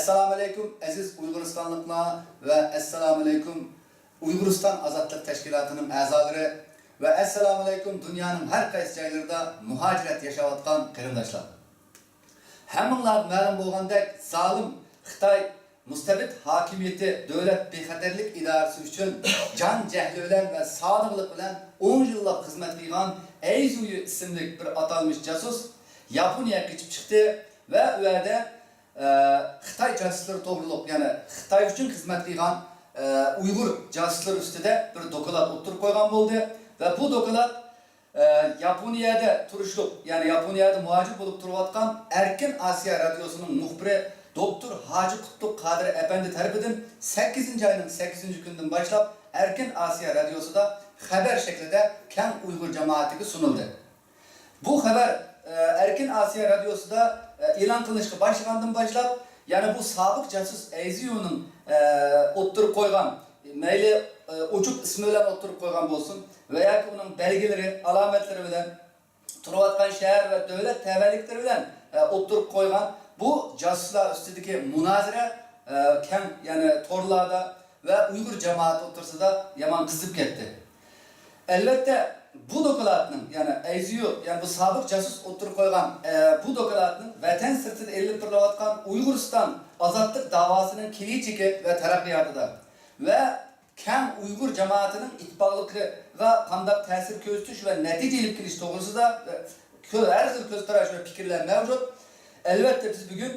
Esselamu Aleyküm aziz Uyguristanlıklar ve Esselamu Aleyküm Uyguristan Azadlık Teşkilatı'nın azaları ve Esselamu Aleyküm dünyanın her qaysı joylarida muhacirat yaşayotgan qarindoshlar. Hammalar ma'lum bo'lgandek zalim Xitoy mustabid hokimiyati davlat bexatarlik idorasi uchun jon jahli bilan va sodiqlik bilan 10 yillik xizmat qilgan Aizuyu ismli bir atalmış casus Yaponiyaga ketib chiqdi va u yerda Xitoy jasuslari to'g'riliq, ya'ni Xitoy uchun xizmat qilgan Uyghur jasuslari ustida bir doklad o'ttirib qo'ygan bo'ldi va bu doklad Yaponiyada turishliq, ya'ni Yaponiyada muhojir bo'lib turayotgan Erkin Asiya radiosuning muxbiri Doktor Hacı Qutluk Qadir Efendi tarafidan 8. ayının 8. gündən başlap Erkin Asiya radiosuda haber şeklinde keng Uyghur cemaatiga sunuldu. Bu haber Erkin Asiya radyosuda e'lon qilishga başlagandan başlap, yani bu sabiq casus Aizuyu'nun o'ttirib qo'ygan, mayli uçuk ismi bilan o'ttirib qo'ygan bo'lsin veya ki uning belgileri, alametlari bilan turayotgan shahar va davlat tavalliklari bilan o'ttirib qo'ygan bu casuslar ustidagi munozara keng, yani torlarda ve Uyghur cemaati o'tirsida yaman qizib ketdi. Elbette bu dokladning, yani Aizuyu, yani bu sabiq casus o'ttirib qo'ygan bu dokladning vatan sirtida elib turilayotgan Uyg'uriston azadlık davasının kelajagi va taraqqiyotida ve keng Uyghur cemaatining ittifoqligiga qanday ta'sir ko'rsatish va natija olib kelish to'g'risida har xil ko'z qarash va fikrlar mavjud. Elbette biz bugün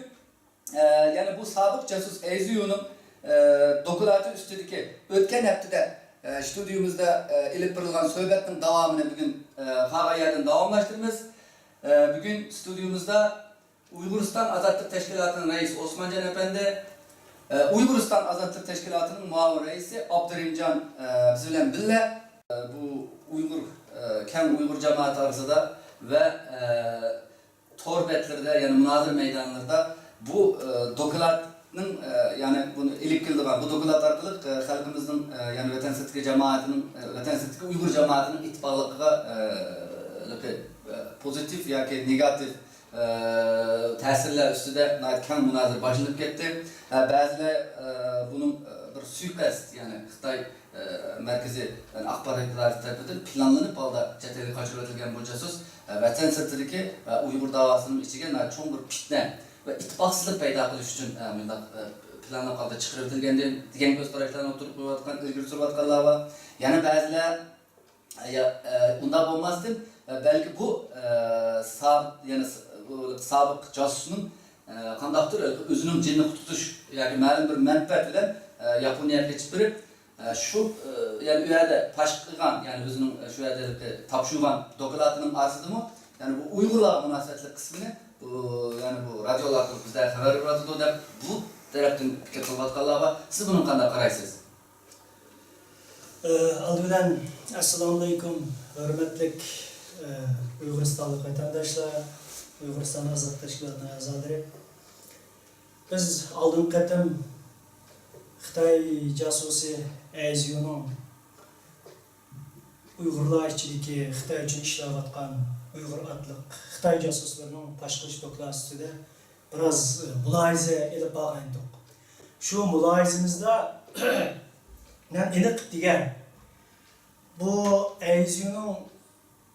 yani bu sabiq casus Aizuyu'nun dokladi ustidagi o'tgan haftada stüdyomuzda ilib berilgan sohbetin devamını bugün Qag'ayardan davomlashtiramiz. Bugün stüdyomuzda Uyguristan Azadlık Teşkilatı'nın reisi Osmancan Efendi, Uyguristan Azadlık Teşkilatı'nın muavin reisi Abdurrahimcan biz bilan birga bu Uygur, keng Uygur cemaati arasında ve torbetlerinde, yani münazir meydanlarda bu dokladning, yani bunu ilib keldigan bu doklad orqali xalqimizning, yani vatan sirtidagi cemaatinin, vatan sirtidagi Uygur cemaatinin ittifoqligiga pozitif yoki negativ ta'sirlar ustida keng munozir boshlanib ketdi. Ba'zilar bunun bir suiqasd, yani Xitoy markaziy axborot idorasi tarafidan planlanib holda chet elga qochirib o'tilgan bu casus vatan sirtidagi Uyg'ur davosining ichiga cho'ng bir fitna ve ittifoqsizlik paydo qilish uchun bunday planlanib holda chiqarib o'tilgandan degan ko'z qarashlarni o'tirib qo'yayotgan, ilgari surayotganlar bor. Yana ba'zilar unday bo'lmasdan belki bu yani sabiq casusning qandaqdir o'zining jinni qututish yoki ma'lum bir manfaat bilan Yaponiyaga ketib berib şu yani u yerda pashq qilgan, yani o'zining shu yerda topshirgan dokladining aslidimi, yani bu Uyg'urlar munosabatli qismini yani bu radyolar bizde haber verildi da bu taraftan fikir qilayotganlar var. Siz bunun qanday qaraysiz? Aldı bilan assalomu alaykum, hurmatli Uyg'uristonlik vatandaşlar, Uyg'uriston Azadlık Teşkilatı'nın a'zolari. Biz oldingi qatim Xitoy jasusi Aizuyu'nun Uyg'urlar ichidagi Xitoy uchun ishlayotgan Uyghur atlık Xitoy casuslarının pashqilish dokladi ustida biraz mulohaza ilib borgandik. Shu mulohazamizda aniq degan bu Aizuyu'nun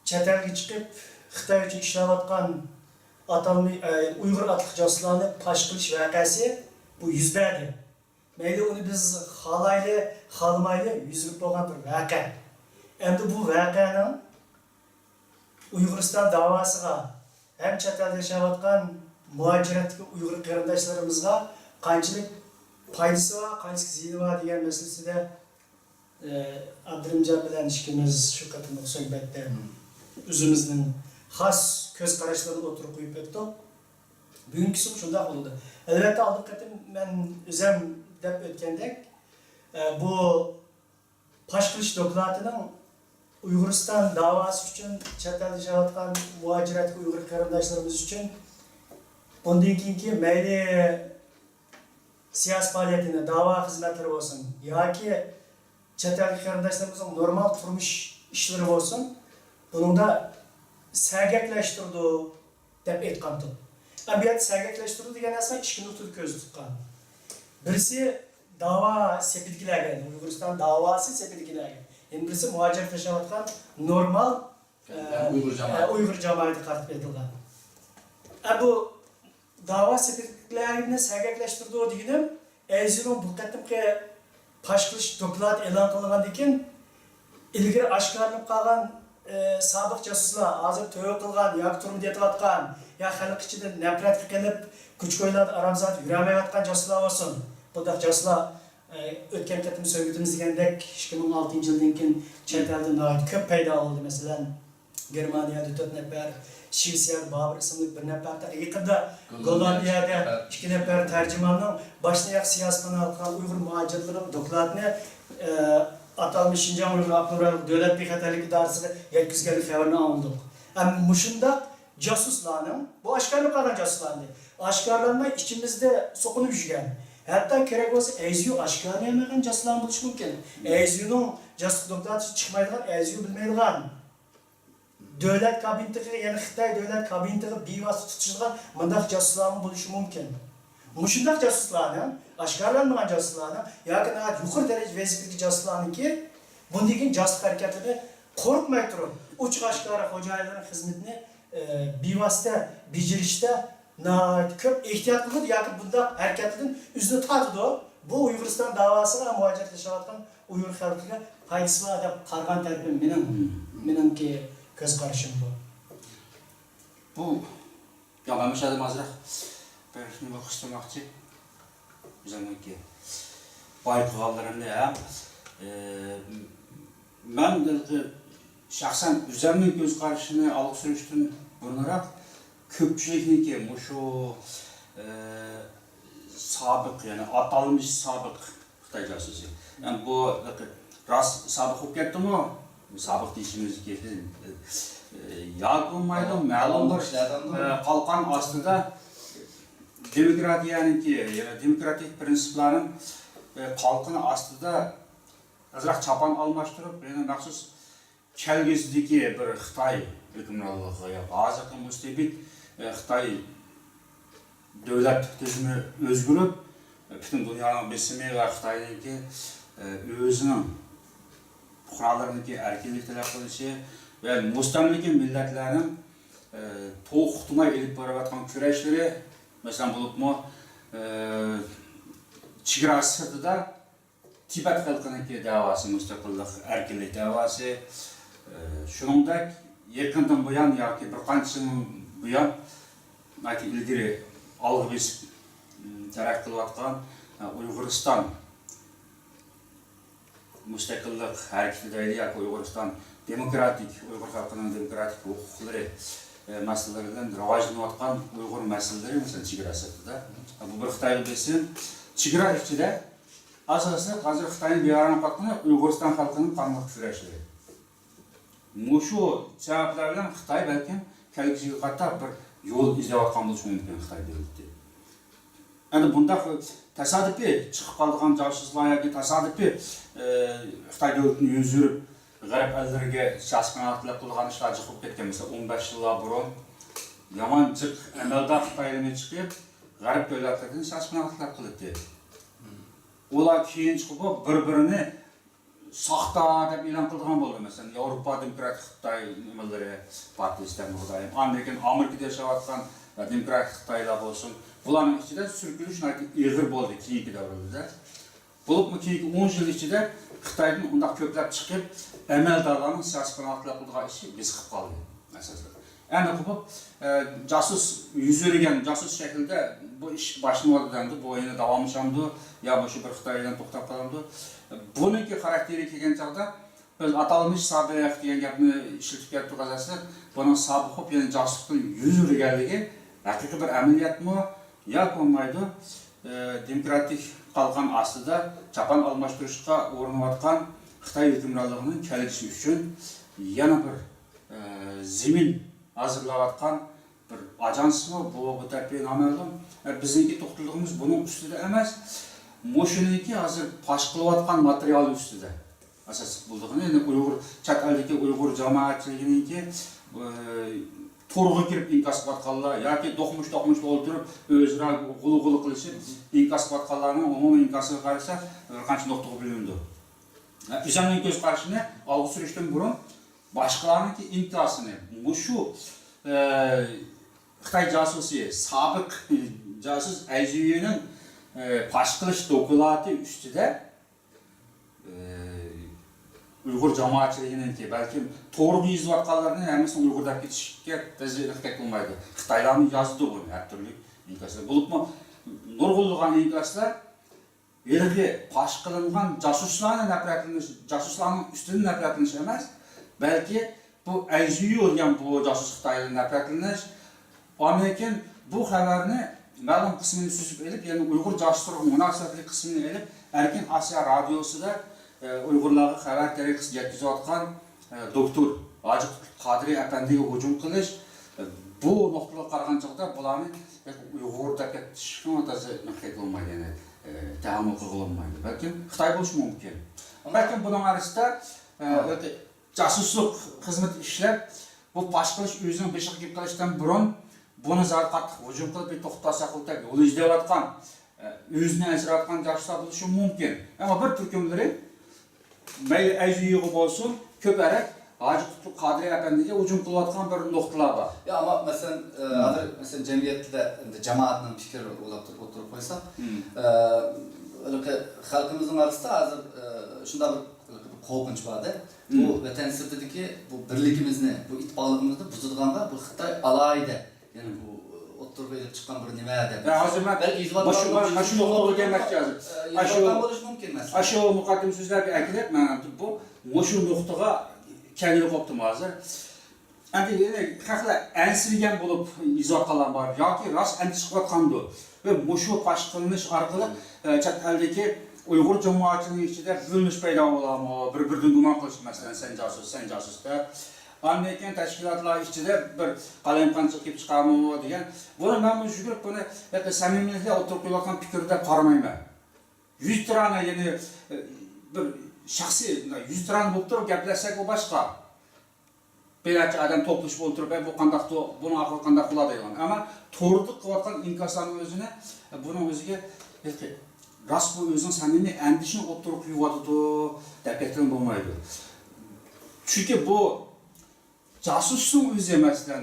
chet elga chiqib Xitoy uchun ishlayotgan Uyghur atlık casuslarni pashqilish voqeasi bu yuz berdi. Mayli uni biz xohlayli, xohlamayli yuz bo'lgan bir voqea. Endi bu voqeaning Uyguriston davasıga hem chet elda yashayotgan muhojiratdagi Uyghur qarindoshlarimizga qanchalik foydasi va qanchalik ziyoni bor degan masalasida Abdurrahimjon bilan ikkimiz shu qatimliq suhbatda o'zimizning xos ko'z qarashlarini o'tirib qo'yib o'tdik. Bugünkisi shunday bo'ldi. Albatta oldingi qatim men o'zim deb o'tgandek bu pashqilish dokladining Uyguriston davası için chet elda yashayotgan muhojiratga Uyghur qarindoshlarimiz uchun bundan keyingi mayli siyosiy faoliyatini, da'vo xizmatlari bo'lsin yoki chet ellik qarindoshlarimizning normal turmush ishlari bo'lsin, buningda sergaklashtirdi deb aytgandim. Bu yerda sergaklashtirdi degan narsa ikki nuqtada ko'z tutgan. Birisi dava sepilgilerge, Uyg'uriston davası sepilgilerge. Endi birisi muhacirlik yaşayotgan normal Uyghur cemaati qartib etilgan. Bu dava sepilgilerini sergakleştirdiği deginim, Eyzi'nin bu qatimki paş qilish doklad e'lon qilingandan keyin ilgari oshkorlanib qolgan sobiq jasuslar hozir to'y qilgan yoki turmush etayotgan yo xalq ichida nafratga qilib kuch-ko'ylar aramzod yuramayotgan jasuslar bo'lsin. Bunday jasuslar o'tgan qatim so'yitimiz degandek 2006 yildan keyin chet elda ko'p paydo bo'ldi. Masalan, Germaniyada 4 nafar, Shvetsiyada Babur ismli bir nafar, yaqinda Gollandiyada 2 nafar tarjimonning boshliq siyosatini olgan Uyg'ur muhojirlarining dokladini atalmış Şinjan Uyghur Abdurrahman Devlet Bexatarlik İdaresi'ne yetkizgenlik haberini alındık. Muşunda casuslarının, bu aşkarlık kalan casuslarını, aşkarlanma içimizde sokunup yürüyen. Hatta gerek olsa Eyziyu aşkarlayamayan casuslarını buluş mümkün. Ezyu'nun casus doktorası çıkmaydıgan, Eyziyu bilmeydigan. Devlet kabineti, yani Xitay devlet kabineti bivası tutuşulgan mındak casuslarını buluşu mümkün. Muşundak casuslarının, aşkarlanmayan casuslarının, yakın yukarı derece vazifeli casuslarının ki, bundaki casus hareketleri korkmay turib, uç aşkara hocalarının hizmetini bivasıta, becirişte köp ihtiyat kıldı, yakın bunda hareketlerin yüzünü tatıdı. Bu Uyg'uriston davasına muhacirlik yaşayotgan Uyghur xalqiga faydası var deb qargan tarafim menimki ko'z qarashim bu. Bu ben başladım azraq bir nima qilmoqchi. Bizanki bayqallarında men şahsen o'zimning ko'z qarashini olib surishdan burunroq ko'pchilikniki mushu sobiq, yani atalmış sobiq Xitoy jasusi. Yani bu ras sobiq bo'lib ketdimi? Sobiq deyishimiz kerak. Yakunmaydi, ma'lum bir qalqon ostida demokratiyaniki, demokratik prinsiplarning qalqini ostida azroq chapan almashtirib, yana maxsus kelgusidagi bir Xitoy hukmronligi, hozirgi mustabid Xitoy davlat tuzumi o'zgarib, butun dunyoning bismi va Xitoyniki o'zining fuqarolariniki erkinlik talab qilishi ve mustamlaka millatlarning to'xtamay elib borayotgan kurashlari, masalan bo'libmi chegara sirtida Tibet xalqiniki da'vosi, mustaqillik, erkinlik da'vosi, shuningdek yaqindan buyon yoki bir qancha yil buyon ilgari olg'a besib taraqqiy qilayotgan Uyg'uriston mustaqillik hareketi yoki Uyg'uriston demokratik, Uyghur xalqining demokratik huquqlari masalalaridan rivojlanayotgan Uyg'ur masalalari, masalan chegara sirtida, bu bir Xitoy o'lkasi chegara ichida asosan hozir Xitoyning beyaron qatni Uyg'uriston xalqining qonli kurashlari. Mushu sabablar bilan Xitoy balkim kelgusiga qarab bir yo'l izlayotgan bo'lishi mumkin Xitoy davlati. Endi bunda tasodifiy chiqib qolgan josuslar yoki tasodifiy Xitoy davlatini yuz yurib G'arb ellariga shashqinalik qilgan ishlar chiqib ketgan, mesela 15 yillar burun yomon jiq amaldor Xitoydan chiqib G'arb davlatlaridan shashqinliklar qildi. Ular keyin chiqib bir-birini soxta deb e'lon qilgan bo'ldi. Masalan, Yevropa Demokratik Xitoy nimalari partiyasidan bo'ldi. Amerikada yashayotgan demokratik Xitoylar bo'lsin. Bularning ichida surkilish ig'ir bo'ldi keyingi davrlarda. Bo'libmi keyingi 10 yil ichida Xitoydan undaq ko'plab chiqib, amaldorlarning shashqinliklar qilgan ishi biz qilib qoldi asosan. Endi qilib jasus yuz o'rgan jasus shaklida bu ish boshlanadi, bu yana davomlashamdi, yo shu bir Xitoydan to'xtab qolamdi. Buniki xarakteri kelgan chog'da biz atalmış sobiq degan gapni ishlatib ketdik asosan. Buning sobiq bo'lib yana jasuslikning yuz o'rganligi haqiqiy bir amaliyotmi yoki bo'lmaydi, demokratik qalqon ostida chapan almashtirishga urinayotgan Xitoy hukmronligining kelgusi uchun yana bir zemin hazırlayotgan bir ajansmi bu tarafdan noma'lum. Bizniki to'xtalligimiz buning ustida emas, mo'shiniki hozir pash qilayotgan material ustida asosiy bo'ldig'ini, endi Uyg'ur chat eldagi Uyg'ur jamoatchiliginiki to'rg'a kirib inkas qilayotganlar yoki do'qmushda o'ltirib o'zaro g'ulu qilishib inkas qilayotganlarning umumiy inkasiga qarasa bir qancha nuqtaga bo'lindi. Bizning ko'z qarashini olg'a surishdan burun boshqalarning inkasini shu Xitoy jasusi, sobiq jasus Ayzuyning pash qilish doklati ustida Uyg'ur jamoatchiligininki balkim to'g'ri yozayotganlarni hammasini Uyg'urlab ketishga tezlikda qilmaydi. Xitoylarning yozdi buni har turli inkaslar. Bo'libmi nurg'unlagan inkaslar yerga pash qilingan jasuslarning ustidan nafratlanish emas, balki bu Ayzuy degan bu jasus Xitoydan nafratlanish. Lekin bu xabarni ma'lum qismini suzib elib, ya'ni Uyg'ur jasuslarga munosabatli qismini elib, Erkin Osiyo radiosida Uyg'urlarga xabar tariqasida yetkazayotgan doktor Hoji Qodiriy apandiga hujum qilish bu nuqtaga qaragan chog'da bularni Uyg'ur deb ketishga o'tasi nuqta qilmaydi, ya'ni tahammül qilolmaydi. Balki Xitoy bo'lishi mumkin. Balki buning orasida jasuslik xizmat ishlab bu pash qilish o'zining beshiga kelib qolishdan burun buni qattiq hujum qilib bir to'xtasa qilib yo'l izlayotgan o'zini ajratgan jasuslar bo'lishi mumkin. Ammo bir turkumlari mayli Ayzuyga bo'lsin, ko'parak Hoji Qodiriy apandiga hujum qilayotgan bir nuqtalar bor. Ya ama mesela cemiyette cemaatinin fikri olab oturup koysak, halkımızın arasında hazır şunda bir korkunç vardı. Bu vatan sırtındaki bu birlikimizni, bu ittifakımızı buzulğanda bu Xitoy alaydı. Yani bu oturup elip çıkan bir nime de. Ya hazır belki şu nuqtaga kelmek lazım. bo'lishi mumkin emas. Aşu muqaddim so'zlarga aytilib, mana bu shu nuqtaga kelib qoptim hozir. Endi haqlar ansirgan bo'lib izohlar bor yoki rost antiqayotgandi. Va shu pash qilinish orqali chet eldagi Uyg'ur jamoatchiligi ichida bo'linish paydo bo'ladimi? Bir-biridan gumon qilish, masalan, sen jasusda Amerikan tashkilotlar ichida bir qalamqancha kelib chiqarmi degan. Buni men yugurib buni samimiylikda o'tirib qo'yayotgan fikrda qaramayman. 100 tirani, ya'ni bir shaxsiy 100 tirani bo'lib turib gaplashsak bu boshqa. Belarcha odam to'plashib o'tirib, bu qanday buni aql qanday qiladi degan. Ammo to'g'ri qilayotgan inkoslarning o'zini buni o'ziga rost bu o'zining samimiy andishini o'tirib qo'yadi deb aytgan bo'lmaydi. Chunki bu jasusning o'zi emasdan,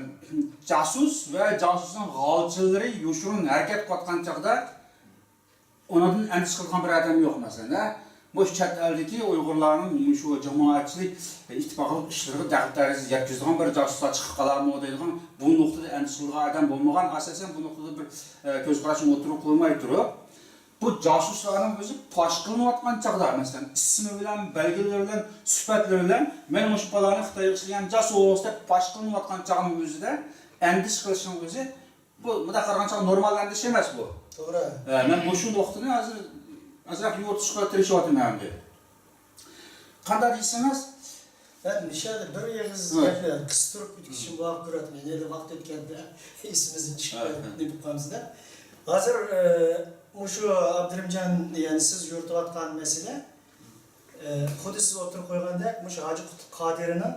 jasus va jasusning g'olchilari yoshirin harakat qilayotgan chog'da ondan andish qilgan bir odam yo'q masalan. Bu chet eldagi Uyg'urlarning shu jamoatchilik ittifoqlik ishlariga daqatarsiz yetkazgan bir jasuslar chiqib qolarmi deydigan bu nuqtada andish qilgan odam bo'lmagan, asosan bu nuqtada bir ko'z qarashini o'tirib qo'ymay turib, bu jasuslarning o'zi pash qilinayotgan chog'da masalan ismi bilan, belgilari bilan, sifatlari bilan men shu balani Xitoyga ishlangan jasus deb pash qilinayotgan chog'ning o'zida andish qilishning o'zi bu bunaqa qaragancha normal andish emas bu. To'g'ri. Men bu shu nuqtani hozir azroq yo'tishga tirishyapman endi. Qanday deysiz? Ben nishada bir yig'iz gaplar qistirib o'tkazishim vaqt ko'radi. Men endi vaqt o'tganda esimizdan chiqib deb qo'ymizda. Hozir shu Abdurimjon, ya'ni siz yuritayotgan masala xuddi siz o'tirib qo'yganda shu Hoji Qodiriyning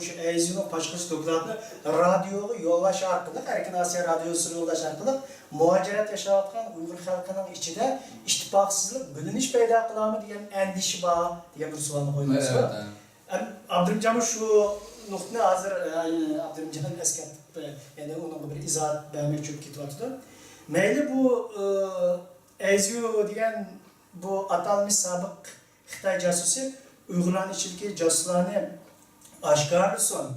shu Ayzuyning pash qilish dokladini radioga yo'llash orqali, Erkin Osiyo radiosini yo'llash orqali muhojirat yashayotgan Uyg'ur xalqining ichida ittifoqsizlik, bo'linish paydo qiladimi degan andishi bor degan bir savolni qo'yamiz. Abdurimjon shu nuqtani hozir Abdurimjon eslatib, ya'ni uning bir izoh bermoqchi ketyapti. Mayli bu Ayzuy degan bu atalmış sobiq Xitoy jasusi Uyg'urlarning ichidagi jasuslarni oshkorlasin.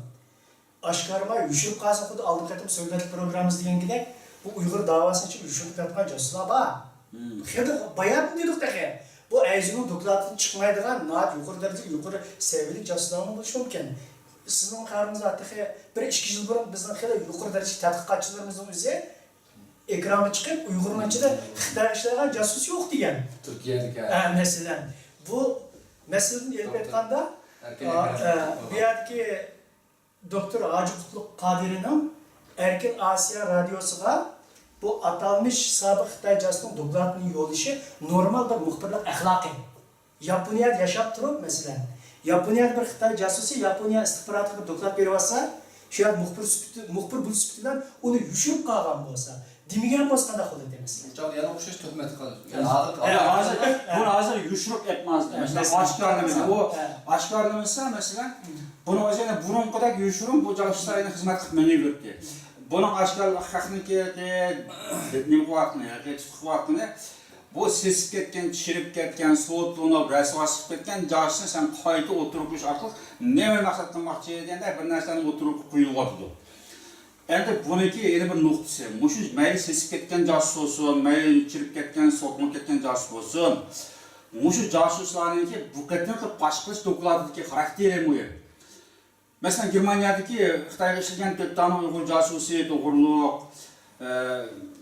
Oshkormay yushib qolsa, xuddi oldin qatim so'zlat programmamiz degandek bu Uyg'ur davosini ichida yushib ketgan jasuslar bor. Xuddi bayon dedik daqa. Bu Ayzuyning doklatidan chiqmaydigan yuqori darajada yuqori seviyali jasuslarning bo'lishi mumkin. Sizning qaringiz ataqa bir 2 yil burun bizning xili yuqori darajada tadqiqotchilarimizning o'zi ekranga chiqib Uyg'urning ichida Xitoy ishlagan jasus yo'q degan. Turkiyadagi. Masalan, bu masalani elib aytganda bu yerdagi doktor Hoji Qodiriyning Erkin Osiyo radiosiga bu atalmış sobiq Xitoy jasusining dokladini yo'llashi normal bir muxbirlik axloqiy. Yaponiyada yashab turib, masalan, Yaponiyada bir Xitoy jasusi Yaponiya istixborotiga doklad berib olsa, Şu an muhbir bu süpütüden onu yuşurup kalgan bolsa, demigen bolsa qanday qiladi demaslar. Çok yana okşaş töhmeti kalır. Yani ağır Bunu hazır yuşurup etmezdi. Mesela aşkarlaması. O aşkarlaması mesela bunu özüne bunun kadar yuşurum bu çalıştayına hizmet kılmaya gördü. Bunun aşkarlık hakkını geldi, ne kuvvetini, kuvvetini bu sesip ketken, çirip ketken, soğutluğuna, resvasıp ketken çalışsın sen kaydı oturup artık ne ve maksatın makçı edende bir narsanın oturup kuyulgatıdı. Endi buniki yeni bir nuqtası. Muşu mayli sesip ketken casus olsun, mayli çirip ketken, soğutluğuna ketken casus olsun. Muşu casuslarınki bu ketken başkası dokuladaki karakteri mühim. Mesela Germaniyadaki Xitayga işleyen 4 tane Uyghur casusi, doğruluk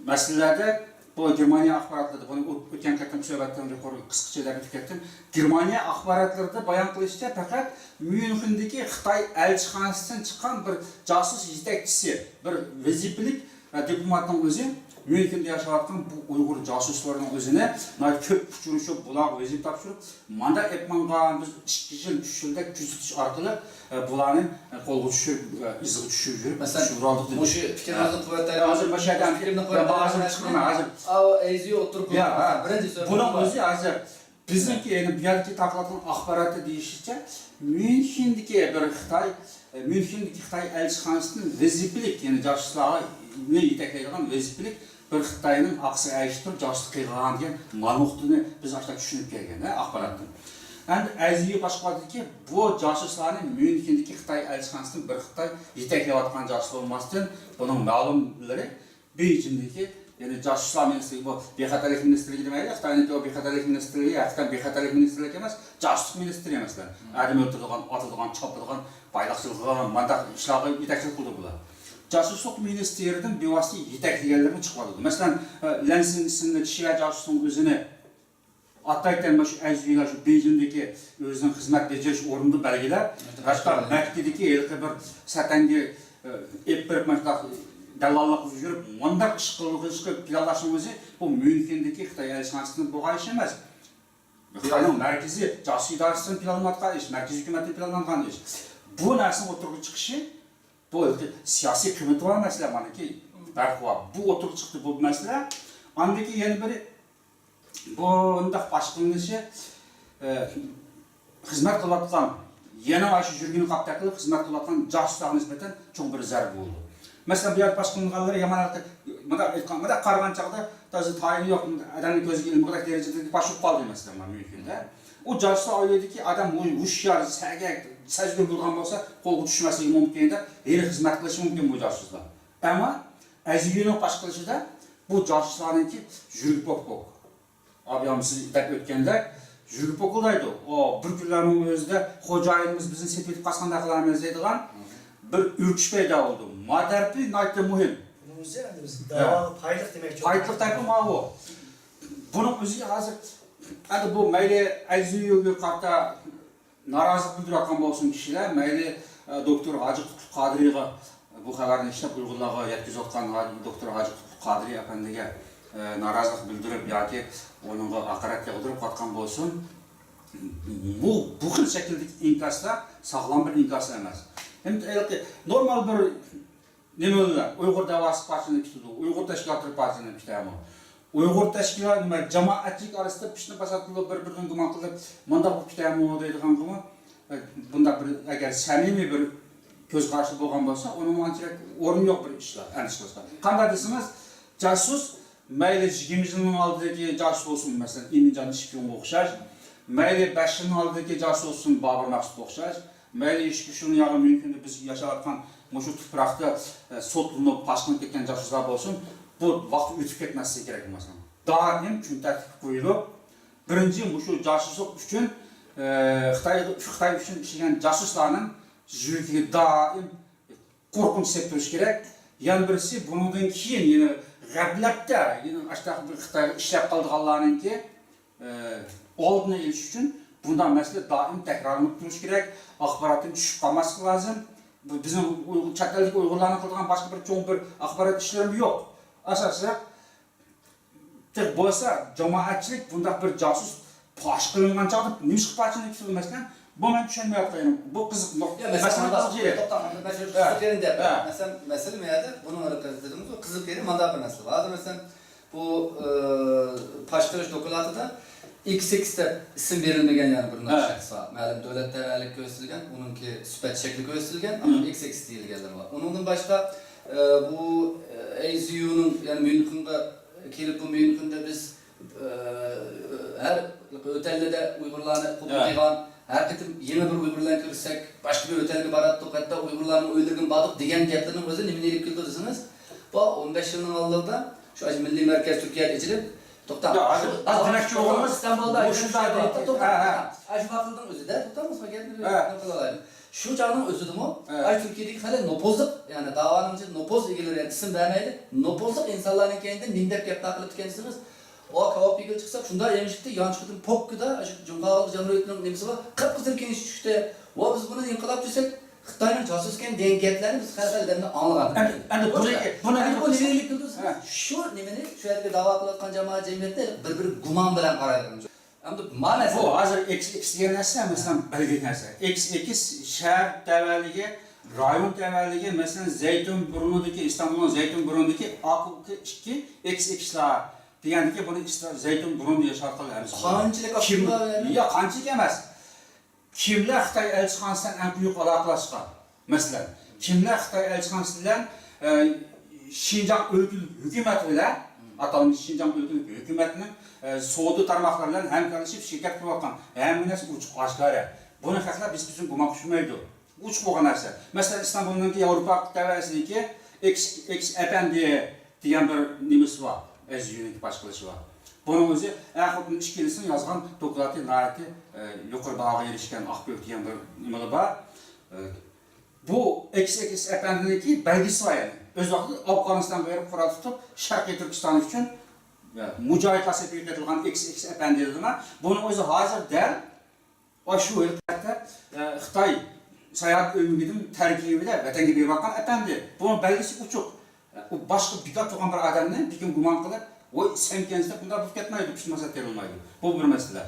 meselelerde bu Germaniya axbaratlarda, bunu ötken kettim söhbətdən qısqaça tükettim. Germaniya axbaratlarda bayan qilishda faqat Münchendeki Xitay elçixanasından çıkan bir casus yetekçisi, bir vazifelik diplomatın özü München'de yaşayotgan bu Uyghur casuslarının özüne köp uçuruşup, bular vazife tapşırıp, manda etmangan biz 2 yıl 3 yılda küzütüş arkalı bularning qo'lga tushib, izga tushib yurib, Mesela bu fikirlerinizi kuvvetleri hozir başadan bazı chiqma hozir. Eyzi oturup birinci soru. Bunun o'zi hozir bizniki yani bu yerki taqlatgan axboroti deyishicha Münchendeki Xitoy elchixonasining vazifelik, yani jasuslarga yetaklaydigan vazifelik bir Xitoyning aqsi ayishtirib jasuslik qilgan degan ma'lumotni biz ashta tushunib kelgan axborotdan. Endi Aziya başqadiki bu casuslarning Münchendeki Xitoy elchixonasining bir Xitoy yetaklayotgan jasus olmasdan bunun ma'lumlari Beijingdeki yani casuslar ministrligi bu bexatarlik ministrligi demaylik, Xitoyning o bexatarlik ministrligi, Xitoy bexatarlik ministrligi emas, casusluk ministri emaslar. Adam o'ldirilgan, otilgan, chopilgan, bayroqchilikqa, mandaq ishlarga yetakchilik qildi bular. Casusluk ministeridan bevosita yetaklayganlarni chiqardi. Masalan, Lansing ismli Shia casusning o'zini Ataydan şu Azviga şu Beijingdeki özünün hizmet beceriş orunda belgeler. Başka Mekke'deki ilk bir satangi epberip mesela dalallık yürüp mandak işkılığı planlaşın özü bu Münchendeki Xitoy elçixanasının bu iş emas. Xitoyning merkezi casus idarəsinin planlangan iş, merkezi hükümetin planlangan iş. Bu narsani o'tirib chiqishi bu siyasi hükümet var mesela manaki barqa bu o'tirib chiqdi bu masala. Andaki yana biri bundaq başqınlışı hizmet kılatgan, yana aşı jürgünü kaptakılıp hizmet kılatgan casuslarga nisbeten çok bir zarb oldu. Mesela bir yer başqınlıqları yaman artık, mada qargan çağda tazı tayini yok, adamın gözü ilmi kadar derecede başıp kaldı mesela Münchend'de. O casuslar öyleydi ki adam uşyar, səcgür bulgan olsa kolgu düşmesi mümkün de, yeni hizmet kılışı mümkün bu casuslar. Ama Aziyinin başqılışı da bu casuslarınki jürgü pok. Abi siz dep ötkende jürgüp okuldaydı. O bir günlerin özünde hocayımız bizim sepetip kasqanda kılarımız deydigan bir ürküş payda oldu. Madarpi naytı mühim. Bunun özü endi biz dava paylık demek çok. Paylık taypı o. Bunun özü hazır hadi bu mayli Aziyo'ga qarta narazılık bildirayotgan bolsun kişiler mayli doktor Hacı Qadiriga bu xabarni ishlab Uyg'urlarga yetkazayotgan doktor Hacı Qadiri afandiga narazılık bildirip yoki onunla hakaret yağdırıp katkan bolsun. Bu xil şekildeki inkaslar sağlam bir inkas emas. Hem normal bir nemeler Uyghur davası partiyasını tutudu, Uyghur teşkilatı partiyasını tutudu. Uyghur teşkilatı cemaatçilik arasında pişni basatılıp bir-birden güman kılıp manda bu tutudu deydigan kimi bunda bir eğer samimi bir göz karşı bolgan bolsa onun ançak orun yok bir işler, endişeler. Qanday desiniz? Casus mayli 20 yılın aldığındaki casus olsun mesela İmincan'ın şipiyonu okşar. Mayli 5 yılın aldığındaki casus olsun Babır Maksut okşar. Mayli işki şunu yağı mümkün de biz yaşarken şu toprakta sotluğunu başkanlık etken casuslar olsun. Bu vakti ötüp ketmesi gerek mesela. Daim çünkü tertip koyulup birinci şu casusluk için Xitoy için işleyen casuslarının jürgüge daim korkunç sektörüş gerek. Yan birisi bundan keyin yine g'ablabda yine aşağı bir Xitoy ishlab qolganlarninki oldini olish uchun bundan mesele daim takrorlanib turish kerak, axborotni tushib qolmaslik lozim. Bizim chet ellik Uyg'urlarning qilgan boshqa bir cho'ng bir axborot ishlari yo'q. Asosan bo'lsa jamoatchilik bundaq bir josus fosh qilingan chog'da nima chiqib qolishini kutib emasdan Bu men düşünmey atayım. Bu kızık nokta. Ya mesela Mesela kızık Evet. yeri de Evet. mesela mesele mi yani? Bunun hareketi dediğimiz o kızık yeri manda bir mesele. Adı mesela bu paşkırış dokulatıda X8'de isim verilmegen yani bunun Evet. şahsı var. Malum devlet teverlik gösterilgen, onunki süpet şekli gösterilgen ama X8 deyilgenler var. Onun başka bu AZU'nun yani Münih'inde kelip bu Münih'inde biz her ötelde Uygurlarını kutlaygan, her ketim yeni bir Uygurlarını görürsek, başka bir ötelge barattık, hatta Uygurlarını öldürgün badık degen gaplarının özü nemin elip kildirirsiniz. Bu 15 yılın aldığında şu acı Milli Merkez Türkiye'de içilip Toktam. Ya az demekçi oğlumuz İstanbul'da bu şunda değil. Toktam. Aşı bakıldığın özü de Toktam mısın? Şu canın özü de mu? Ay Türkiye'deki hali nopozluk yani davanın için nopoz ilgileri yani isim vermeydi. Nopozluk insanların kendinde nindep yap takılıp kendisiniz. O kavap ilgili çıksak şunda yemişti yan çıktım pokkuda aşık Cumhurbaşkanı Cumhuriyeti'nin nemisi var. Kıpkızıl geniş düştü. O biz bunu inkılap düşsek Xitayning casusken dengiyetlerini biz her hallerinde anladık. Endi bu nimelik kıldınız. Şu nimeni şu yerde dava kılayotgan jamoat jamiyatda bir guman bilan qaraydi. Endi manasi bu hazır X degan narsa mesela belge narsa. X2 shahar tavalligi, rayon tavalligi, mesela Zeytinburnu'daki İstanbul'un Zeytinburnu'daki AK2 X2'lar degandiki buni Zeytinburnu yaşartılır. qanchalik Kim? Ya qanchalik emas. Kimler Xitoy elchixonasidan eng büyük aloqalashgan? Masalan, kimler Xitoy elchixonasi bilan Şinjan өлкөлүк hökümet bilan atalmış Şinjan өлкөлүк hökümetinin savdo tarmoqlari bilan hamkorlashib shirkat qilayotgan hamma narsa uchuq oshkora. Buni haqida biz uchun gumoq tushmaydi. Uchuq bo'lgan narsa. Masalan, İstanbul'daki Yevropa tavasidagi X Efendi degan bir nimasi bor. SU'niki boshqalashi bor. Bunun o'zi Aqo'ning ishkilisini yozgan doklati nihoyatda yuqori bahoga erishgan Aqbek degan bir nima bor. Bu X Efendi'niki belgisi var yani. Öz vaqtida Afg'oniston berib qurol tutib, Sharqiy Turkiston uchun mujohidlar sepib etilgan X Efendi dedimi? Buning o'zi hozir dal shu o'lkada Xitoy sayohat o'limining tarkibida vatanga berayotgan Efendi. Buning belgisi uchuq. U boshqa bidat turgan bir odamni bir kun gumon qilib, "Voy, sen kensda bunda bo'lib ketmaydi, pishmasa terilmaydi." Bu bir masala.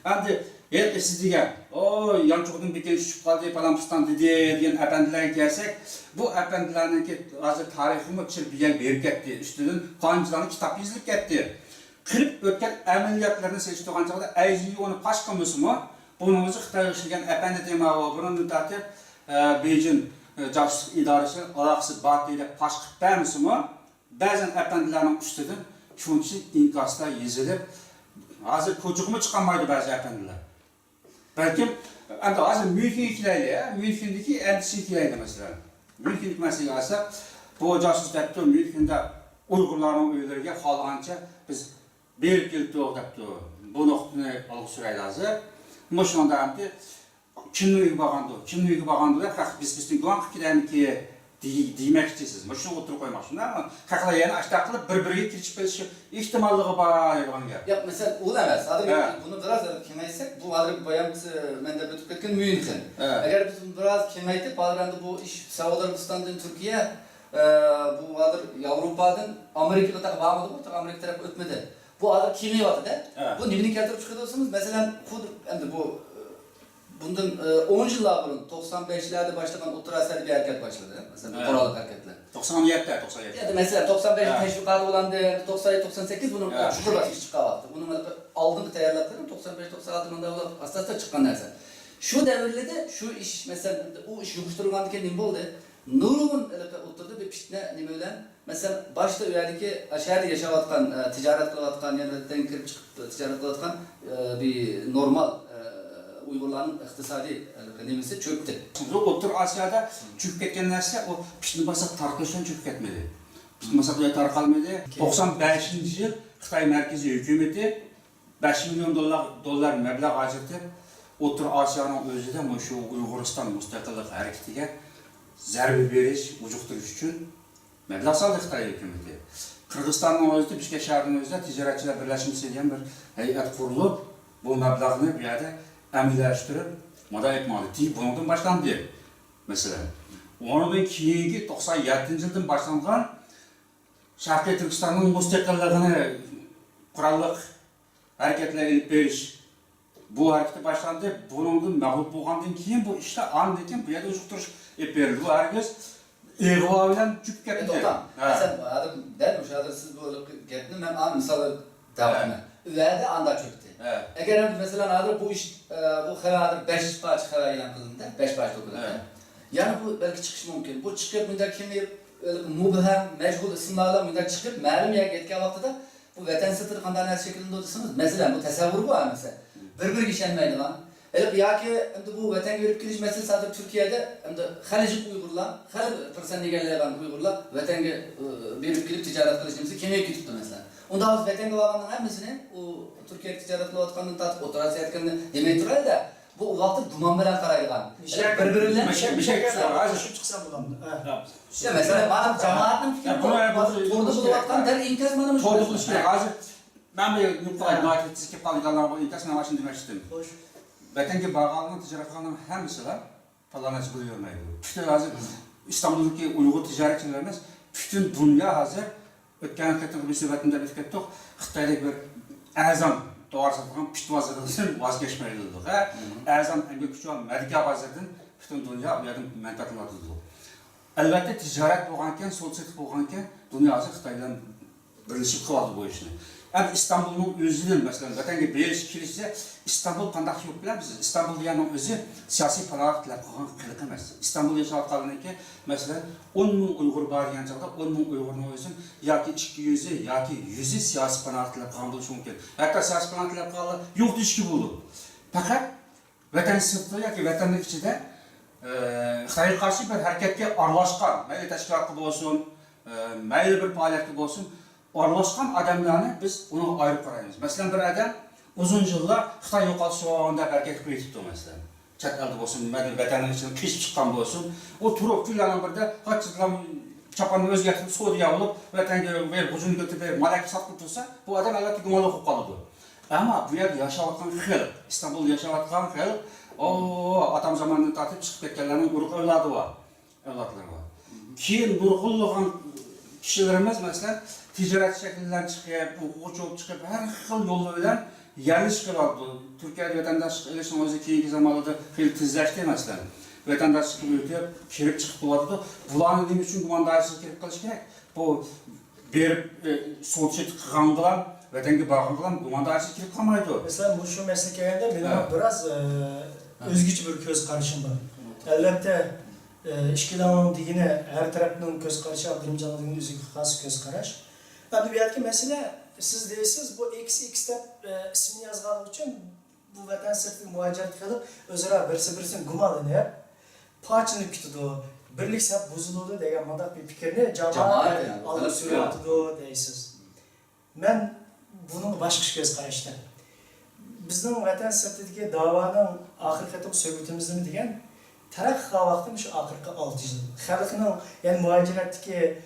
Endi eğer siz degan, yanchoqdan bir tushib qoldi, Palampiston dedi degan efendilarga kelsak, bu efendilarniki hozir tarixini chirbiyan berib ketdi. Ustidan qanchalarni kitob yozilib ketdi. Qilib o'tgan amaliyotlarni seçib turgan chog'da AZU'ni pash qilmasimi, buning o'zi Xitoy ishilgan efendi demago, buni tartib Beijing casus idorasi aloqasi bor deb pash qilib bermasimi, ba'zan efendilarning ustidan shuncha inkoslar yozilib, hozir ko'chiqmi chiqolmaydi ba'zi efendilar. Belki hozir München'dakilarga, München'deki endişekilarga mesela. München'deki mesela olsa, bu casus debdi München'da Uygurlarning uylariga xohlagancha biz berib kelib debdi. Bu nuqtani olib suraydi hozir. Mushunda hamki kimning uyiga borganda deb biz guvoh qilganki demoqchisiz. Shuni o'tirib qo'ymoqchiman. Haqlar yana ashta qilib bir-biriga kirishib ketish ehtimolligi bor degan gap. Ya mesela o emas. Hadi bunu biraz kemaysek bu hadi bayamız mende bitip ketken München. Eğer biz bunu biraz kemaytip hadi bu iş Suudi Arabistan'dan Türkiye bu hadi Avrupa'dan Amerika'da tak bağmadı mı? Tak Amerika tarafı ötmedi. Bu hadi kemayadı da. Bu nimini keltirip çıkarıyorsunuz. Mesela bu bundan 10 yıllar burun 95'lerde başlayan Ultra Aseri bir hareket başladı. Mesela Koralık hareketler. 97'de. Ya da mesela 95 teşvikat olan 97-98 bunun şukur başı çıkan vakti. Bunun aldığını tayarlattığım 95-96'dan da asasda çıkan nerse. Şu devirde de şu iş mesela o iş yokuşturulmandıkken ne oldu? Nurul'un oturdu bir pişne ne böyle mesela başta üyerdeki aşağıda yaşavatkan ticaret kılavatkan yani kirip çıkıp ticaret kılavatkan bir normal Uygurların iktisadi nemesi çöktü. O'rta Osiyoda çöküp ketgan narsa o pishnimasak tarqalishdan çöküp ketmedi. Pishnimasak tarqalmadi. 95-yil Xitoy markaziy hukumati 5 milyon dollar mablag' ajratib O'rta Osiyoning o'zida shu Uyg'uriston mustaqillik harakatiga zarba berish, ujuqtirish uchun mablag' soldi Xitoy hukumati. Qirg'izistonning o'zida Bishkek shahrining o'zida tijoratchilar birlashmasi degan bir hay'at qurilib, bu mablag'ni bu yerda əməlləşdirib, moda etməli. Bundan başlandı mesela. Ondan keyingi 97-ci ildən başlanğan Şərqi Türkistanın müstəqilliyini qurallıq hərəkətlər edib beriş bu hareketi başlandı. Bunun mağlup bolgandan keyin bu işte andan bu yerda ujukturish ep berildi. Bu herkes eğva bilen cüp ketdi. To'xtam. Sen adam dal o'sha siz bu gapni men an misol davam Üveyde anda çöktü. Evet. Eğer mesela adı bu iş bu xabar 5 parça xabar e'lon qilindi, 5 parça dokunuldu. Evet. Yani bu belki çıkış mümkün. Bu çıkıp bunda kimli mubham, mechul isimlarla bunda çıkıp ma'lum yerga yetgan vaqtida bu vatan sitri qanday narsa shaklida o'tsangiz, masalan bu tasavvur bu mesela. Bir-biriga ishonmaydigan. Yoki endi bu vatanga yurib kelish masalasi hozir Turkiyada endi xalijik Uyg'urlar, xalq person egallagan Uyg'urlar vatanga berib kelib tijorat qilishimizni kengayib ketibdi mesela. Unda hozir vatanga borganning hammasini u Turkiya tijorat qilayotgandan tortib o'tirayotganini demay turadi-da. Bu vaqtda gumon bilan qaraydigan. Bir-biri bilan bir şey Şu çıksam bulamdı. Ya mesela mana jamoatning fikri to'g'ri bo'layotgan dar inkaz mana shu. To'g'ri qilish kerak. Hozir men bu nuqtaga aytib kelib qolganlar bor, inkasini mana shuni demoqchi edim. Xo'sh. Vatanga borganlar, tijorat qilganlar hammasilar palonachi bo'lavermaydi. Bütün hozir İstanbul'daki Uyg'ur tijoratchilar emas, bütün dunyo hozir o'tgan qator munosabatlarda biz ketdik. Xitoydagi bir azam to'g'ri qilgan pitvozirdan voz kechmaydi dedik. Azam emgak kuchi Madika bozordan bütün dunyo bu yerdan manfaatlanadi. Albatta tijorat bo'lgankan, so'lchilik bo'lgankan, dunyo hozir Xitoy bilan birlashib qiladi bu ishni. Endi İstanbul'ning o'zidan masalan vatanga berish kelishsa, İstanbul qanday yo'q bilamiz. İstanbul deganning o'zi siyosiy palovatlar qilgan qiliq emas. İstanbul yashayotganligi masalan 10 ming Uyg'ur bor degan joyda 10 ming Uyg'urning o'zi yoki 200 yoki 100 siyosiy palovatlar qilgan bo'lishi mumkin. Hatto siyosiy palovatlar qilgan yo'q deyishga bo'ladi. Faqat vatan sirtida yoki vatanning ichida Xitoyga qarshi bir harakatga aralashgan, mayli tashkilotga bo'lsin, mayli bir faoliyatga bo'lsin, aralashgan odamlarni biz uni ayirib qaraymiz. Masalan, bir odam uzun yillar Xitoy yo'qotish davomida harakat qilib ketibdi masalan. Chet elda bo'lsin, mayli vatanning ichidan kechib chiqqan bo'lsin, u turib kunlarning birida qachon chapanni o'zgartirib Saudiya bo'lib, vatanga ver, hujum ko'tarib, malaka sotib tursa, bu odam albatta gumonli bo'lib qoladi. Ammo bu yerda yashayotgan xalq, İstanbulda yashayotgan xalq atam zamanında tatip çıkıp ketkenlerinin uruk evladı var. Evlatları var. Keyin nurg'unlagan kishilarimiz mesela ticaret şeklinden çıkıp, hukuki olup çıkıp her xil yo'l bilan yanlış qiladi. Türkiye'de vatandaşlık ilişkin o'zi keyingi zamonlarda xil tezlashdi mesela. Vatandaşlık o'tib, kirib chiqib qoladi. Bularni nima uchun gumondorchilik kirib qilish kerak? Bu berib so'lchilik qilgan bilan vatanga borgan bilan gumondorchilik kirib qolmaydi. Mesela bu şu meslek gelende benim biraz özgüç bir göz karışım var. Elbette işkilanın digine her tarafının göz karışı, Abdülhamcan'ın özgü khas göz karış. Tabi belki mesele siz değilsiniz bu X ismini yazgalı için bu vatan sırtı muhaciret kalıp özüra birisi gumalanıyor. Paçını kütüdü, birlik sep bozuldu degen mandak bir fikirni cemaat alıp sürüyordu değilsiniz. Ben bunun başka göz karıştı. Bizning vatan sirtidagi da'voning oxirgi qatim suhbatimizda degan taraqqiy vaqtim shu oxirgi 6 yil. Xalqning, ya'ni muhojiratdagi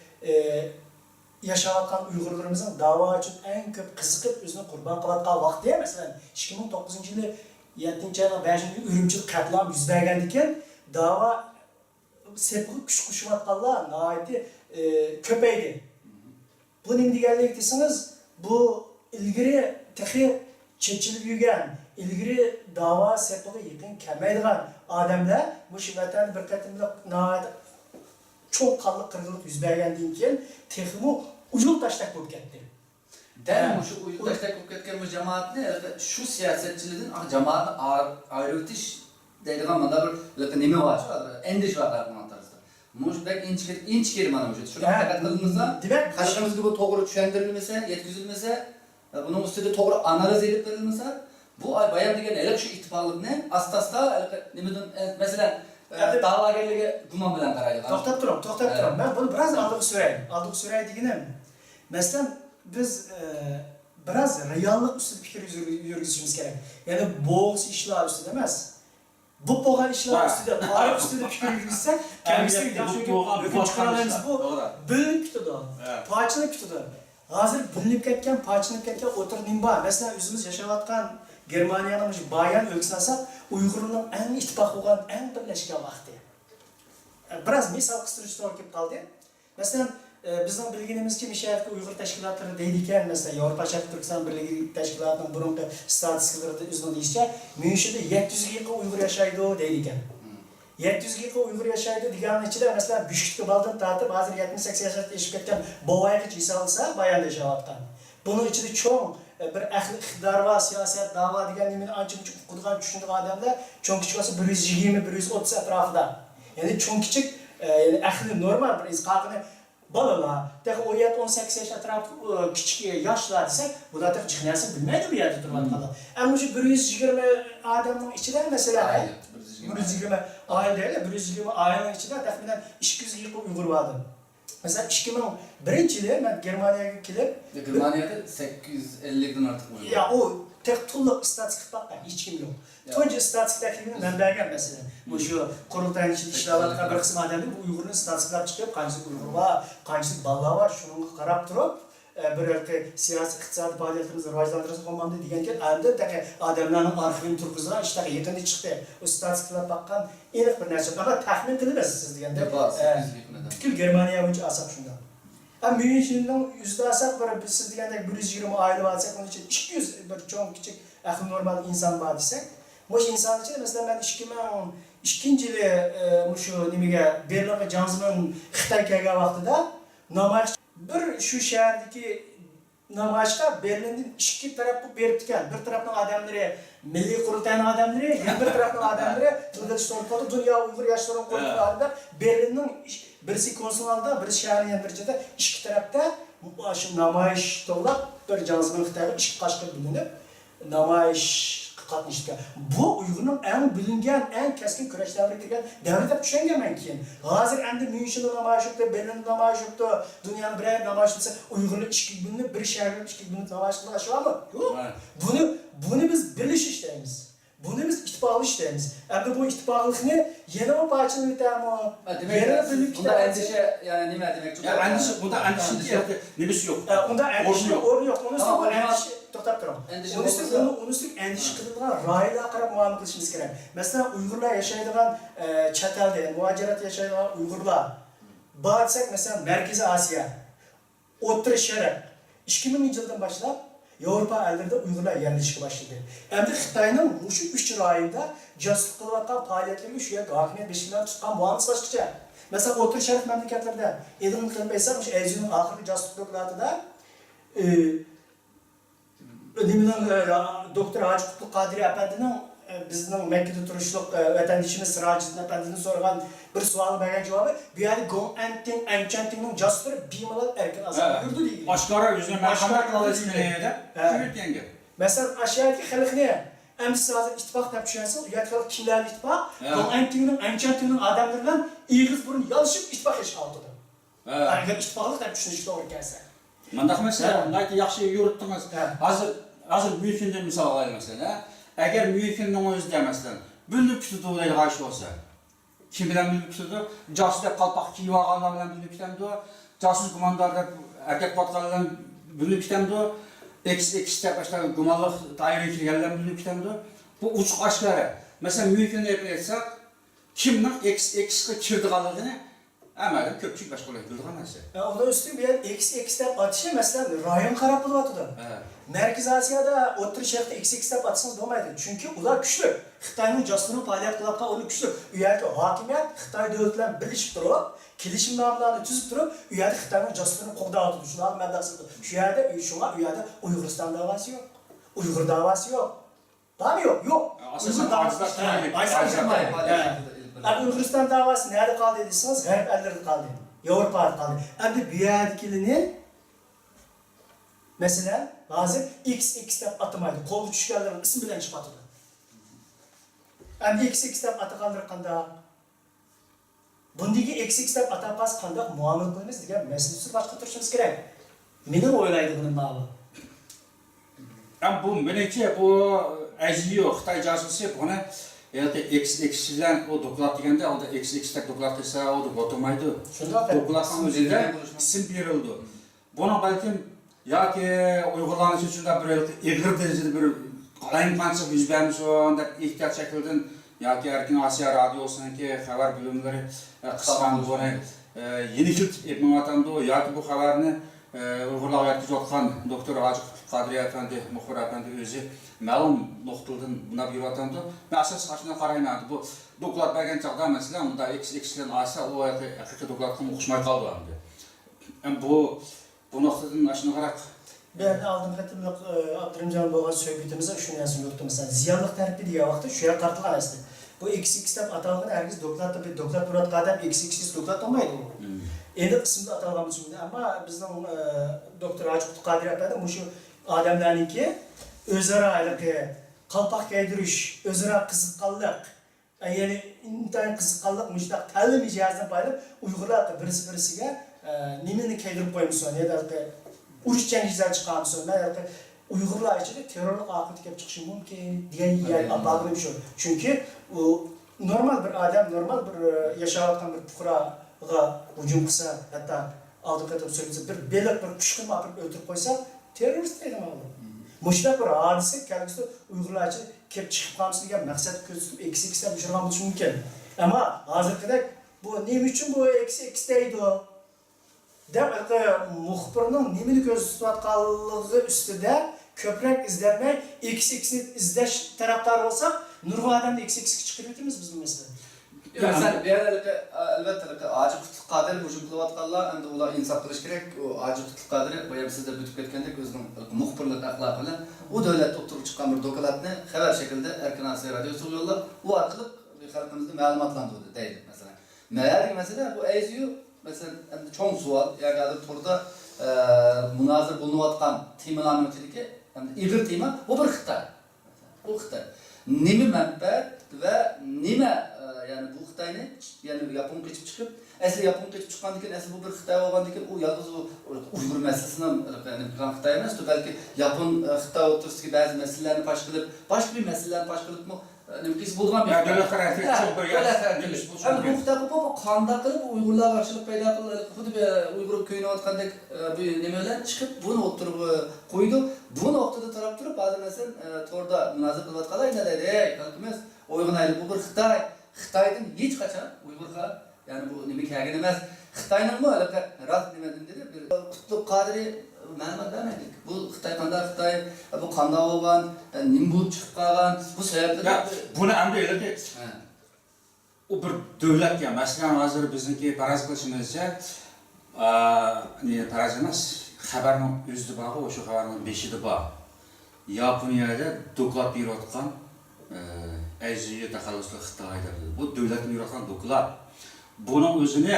yashayotgan Uyg'urlarimizning da'vo uchun eng ko'p qiziqib o'zini qurbon qilayotgan vaqti, masalan 2009-yili 7-oyning 5-yili Urumchi qatlam yuz bergan ekan, da'vo sepqi kuch qo'shayotganlar nihoyatda ko'paydi. Bu nima deganlik desangiz, bu ilgari texi çeçilip yürgen, ilgiri dava sepılı yakın kemaydigan adamlar bu şivaten bir katımda çok kallık kırgılık yüz bergendiğin keyin texmi uyul taştak bo'lib ketdi. Dal şu uyul taştak bo'lib ketgan bu jamoatni şu siyosetchilardan jamoatni ayritish deydigan mana bir nima bor, endish var bu tarzda. Mush bek inchkir mana shu. Shuni haqiqat qilinmasa, demak, xalqimizga bu to'g'ri tushuntirilmasa, yetkazilmasa, bunun üstünde to'g'ri analiz edip verilmese, bu bayan degan elak şu ittifaqlikni asta nimeden mesela da'vogarlarga gumon bilan qaraydi. To'xtab turam. Ben bunu biraz aldık süray deganim. Mesela biz biraz reallik ustida fikr yurgizishimiz kerak. Ya'ni bo'g'iz ishlar ustida emas. Bu bo'lgan ishlar ustida, tarix ustida fikr yurgizsak, kamchilik bu chiqaramiz bu. Bilinib ketadi. Pochilik ketadi. Hazır bilinib ketgan, parçalanib ketgan o'tir nim bor. Masalan, o'zimiz yashayotgan Germaniyaning shu bayan o'lkasini olsak, Uyg'urlarning eng ittifoq bo'lgan, eng birlashgan vaqti. Biraz misal qistirishga to'g'ri kelib qoldi. Masalan, bizning bilganimizcha Mishaevka Uyg'ur tashkilotlari deydigan, masalan, Yevropa Sharq Turkiston Birligi tashkilotining burungi statistikalarida o'zini deyishicha, Myunxenda 700 ga yaqin Uyg'ur yashaydi deydigan. 700 ga yaqin Uyg'ur yashaydi deganning ichida, masalan, Bishkekka baldan tortib, hozir 70-80 yoshga yetib ketgan Bovoygacha hisoblasa, bayonda yashayotgan. Buning ichida cho'ng bir ahli iqtidor va siyosat da'vo degan nimani ancha-muncha o'qigan, tushungan odamlar cho'ng kichik bo'lsa 120-130 atrofida. Ya'ni cho'ng kichik, ya'ni ahli normal bir izqoqini balalar, tek 17-18 yaş atraf küçük yaşlar desek, bular tek çıknayasın bilmeydi bir yerde durmaktalar. Ama şu 120 adamın içinden mesela, 120 aile değil, 120 ailenin içinden tahminen 200 yıl Uygur vardı. Mesela 2001 yılı ben Germanya'ya gelip... Germanya'da 850'den artık Uygur. Ya o tek tulluk istatistik bakma, hiç kim yok. Tunca istatistiklerini ben belgem mesela. Bu şu kurultayın içinde işlerler bir kısım adamlar bu Uygur'un istatistikler çıkıp kancık Uygur var, kancık balla var, şunu karab durup bir siyasi iktisadi faaliyetimizni rivojlantirishga olmamdi deganken endi tek adamlarning arxivini turg'izgan ishtaga yetindi chiqdi. O istatistikalar bakkan aniq bir narsa. Ama tahmin qilasiz siz deganda. Butkul Germaniya bo'yicha asab shunda. Ham Münchenning yuzda asab bir siz degandek 120 aile var desek, onun için 200 bir cho'ng kichik ahli normal inson bor desek, mush inson ichida mesela ben 2002 yılı şu nimaga Berlinga Janzman Xitoy kelgan vaqtida namoyish bir şu shahardagi namoyishga Berlindan ikki tarafga berib ekan. Bir tarafning odamlari Milliy qurultayning odamlari, bir tarafning odamlari Turkiston dunyo Uyg'ur yoshlarini qo'yib Berlinning birisi konsulda, birisi shaharning yandirchida ikki tarafda shu namoyish to'lab bir Janzman Xitoyga ikki qashqa bilinib namoyish qatnashgan. Bu Uyg'urning eng bilingan, eng keskin kurash davriga kirgan davr deb tushunganman keyin. Hozir endi Myunchenda namoyish o'tdi, Berlinda namoyish o'tdi, dunyoning biror namoyish o'tsa, Uyg'urlar ikki bilinib, bir shaharning ikki bilinib namoyish qilishadimi? Yo'q. Buni biz bilish istaymiz. Buni biz ittifoqli istaymiz. Endi bu ittifoqlikni yana o parchani o'tami? Demak, bunda endişe yani nima demek? Ya endişe, bunda endişe yok. Nimesi yok. Unda endişe yok. O'rin yo'q. Uni bu endişe to'xtab turing. Uni endişe qilingan rayonlarga qarab muomala qilishimiz kerak. Masalan, Uyg'urlar yashaydigan chet elda, muajirat yashaydigan Uyg'urlar bor desak, masalan, Markaziy Osiyo, O'rta Sharq 2000-yildan boshlab Yevropa ellerinde Uygurlar yerleşike başladı. Hem de Xitayning şu 3 rayonida jasuslik qilayotgan faoliyatlarga shu yerga hokimiyat beshigini tutgan muomala boshqacha. Mesela O'rta Sharq mamlakatlarida edim qilib aytsam, shu Aziyaning oxirgi jasuslik doktoratida doktor Hacı Qutlug' Qadiriy apandining bizning Makkada turishliq vatandoshimiz Sirajiddin apandining so'ragan bir savol bergan javobi, bu yerda Gong-Anting, Anchantingning jasuslari bemalol erkin azalda yurdi deydi. Oshkora o'zini marhamat qilishmaydi. Shunday gap. Masalan, aşağıdaki xalqni amsi hozir ittifoq deb tushunasiz, u yerda kimlar ittifoq? Gong-Antingning, Anchantingning odamlari bilan ig'iz burun yalishib ittifoq ish oldi. Agar ittifoqlik deb tushunish to'g'ri kelsa. Manda mesela, nayki yaxshi yuritdingiz. Hozir Myunchenda misol olaylik mesela. Agar Myunchenning o'zida masalan, bilinib tutdi deydi g'ash bo'lsa. Kim bilan bilinib tutdi? Josuslar qalpoq kiyib olganlar bilan bilinib tutamdi. Josus gumondarlar erkak botqanlar bilan bilinib tutamdi. XX deb boshqa gumonliq doiraga kirganlar bilan bilinib tutamdi. Bu uchiq oshkora. Masalan, Myunchenda aytsak, kimning XXga kirdiganligini amalan ko'pchilik boshqalar bilgan narsa. Ondan üstün bir yer XX deb atishi masalan rayon qarab bo'lyapti. Markaziy Osiyoda O'rta Sharqda XX deb atsangiz bo'lmaydi. Chunki ular kuchli. Xitoyning jasusluğunu faoliyat qilayotgan ular kuchli. U yerda hokimiyat Xitoy davlati bilan birlashib turib, kelishimlarni tuzib turib, u yerda Xitoyning jasusluğunu qo'llayapti. Shular maddasi. Shu yerda u yerda Uyg'uriston da'vosi yo'q. Uyg'ur da'vosi yo'q. Bormi yo'q? Yo'q. Asosan Uyg'uriston da'vosi nerede qoldi desangiz, g'arb ellerida qoldi. Yevropada qoldi. Endi bu yerdagini mesela hozir XX deb atamaydi. Qo'lga tushganlarning ismi bilan chiqadi. Endi XX deb ataganlar qanday? Bundagi XX deb ataqas qanday muomala qilamiz degan masalasi boshqa turishimiz kerak. Meni o'ylaydiganim ma'lum. Bu menimcha bu Aziyo Xitoy jasusi buni yani XX bilan o doklad deganda, onda XX deb doklad qilsa, o o'tirmaydi. Dokladning o'zida ism berildi. Buni balkim yoki Uyg'urlar uchun bir ig'ir darajada bir qalanqanchiq yuz bermish deb ehtiyot shakldan yoki Erkin Osiyo radiosiniki xabar bo'limlari qisman buni yenikiltip etmem atamdı o, yoki bu xabarni Uyg'urlarga yetkazib atgan doktor Ajiq Qadiriy Efendi, Muxbir Efendi o'zi ma'lum nuqtalardan buna berib atamdı. Men asos ashuna qarayman. Bu doklad bergan chaqda masalan unda X-dan asa o haqiqiy dokladga o'xshamay qoldi endi. Bu nuqtadan ashuna qarab Ben aldığım katımlık Abdurrahimcan Boğaz söhbetimizde şunu yazım yoktu mesela. Ziyanlık tarifi diye vakti şuraya kartılgan aslında. Bu XX deb atalgan herkes doklat bir doklat Murat Qadam XX doklat olmaydı o. Endi kısımda atalgan şimdi ama bizning doktor Ajiq Qadiriy Efendi şu adamlarniki özara айлык qalpoq kaydirish, özara qiziqqanlik, yani intayin qiziqqanlik müştaq ta'lim ijozini paylıp Uyg'urlar birisi-birisiga nimani kaydirib qo'ymoqson, ya'ni urush jangchilar chiqamiz, mana Uyg'urlar ichida terrorlik oqibati kelib chiqishi mumkin degan yer abag'im shu. Chunki u normal bir odam, normal bir yashayotgan bir fuqaroga hujum qilsa, hatto oldi qatib so'zlasa, bir beliq bir pushqin olib o'ldirib qo'ysa, terrorist deydi mana. Mushunday bir hodisa kelgusida Uyg'urlar ichida kelib chiqib qolamiz degan maqsad ko'zitib XX-dan uchirgan bo'lishi mumkin. Ammo hozirgidek bu nima uchun bu XX deydi? Demek muhbirning nimani ko'rsatayotganligi ustida ko'proq izlanmay XX-ni izlash tarafdori bo'lsak, nurg'un odamni XX-ga chiqarib o'tamiz biz mesela. Mesela bir yerlerde elbette Ajiq Qadiriy hujum qilayotganlar endi ular insof qilish kerak. O Ajiq Qadiriy boya sizda bitib ketgandek o'zining muxbirlik axloqi bilan u davlat o'tirib chiqqan bir dokladni xabar shaklida Erkin Asiya radiosi yo'llab, u orqali xalqimizni ma'lumotlantirdi deydi mesela. Meğer mesela bu AZU mesela çoğun sual, yani turda münazır bulunuyotgan temalarning ichidagi ig'ir tema bu bir Xitoy. Bu Xitoy. Nima manfaat va nima yani bu Xitoyni yani Yapon keçib chiqib, asli Yapon keçib chiqqandan keyin asli bu bir Xitoy bo'lgandan keyin u yolg'iz Uyg'ur masalasini yani Xitoy emas, balki Yapon Xitoy o'rtasidagi ba'zi masalalarni fosh qilib, boshqa bir masalalarni fosh qilibmi nimkisi bo'lgan bir davlat xarakter çok bir yatırmış bu çünkü. Bu Xitoy bu qanda qilib Uyg'urlar qarshilik paydo qildi. Xuddi bir Uyg'ur ko'yinayotgandek bu nimalar chiqib buni o'tirib qo'ydi. Bu nuqtada taraf turib ba'zi masalan to'rda munozir qilayotganlar nima deydi? Ey, xalqimiz o'yg'onayli bu bir Xitoy. Xitoydan hech qachon Uyg'urga yani bu nima kerak emas. Xitoyning bu rost nima dedi? Bir Qutlug' Qodiriy ma'lumot bermaydi. Bu Xitoy qanday Xitoy, bu qanday bo'lgan, nima bo'lib chiqib qolgan, bu sabablar. Buni endi endi u bir davlatga, masalan, hozir bizniki faraz qilishimizcha, ne faraz emas, xabarning o'zida bor, o'sha xabarning beshida bor. Yaponiyada doklad berayotgan AZU taxallusli Xitoyda. Bu davlatning berayotgan doklad. Buning o'zini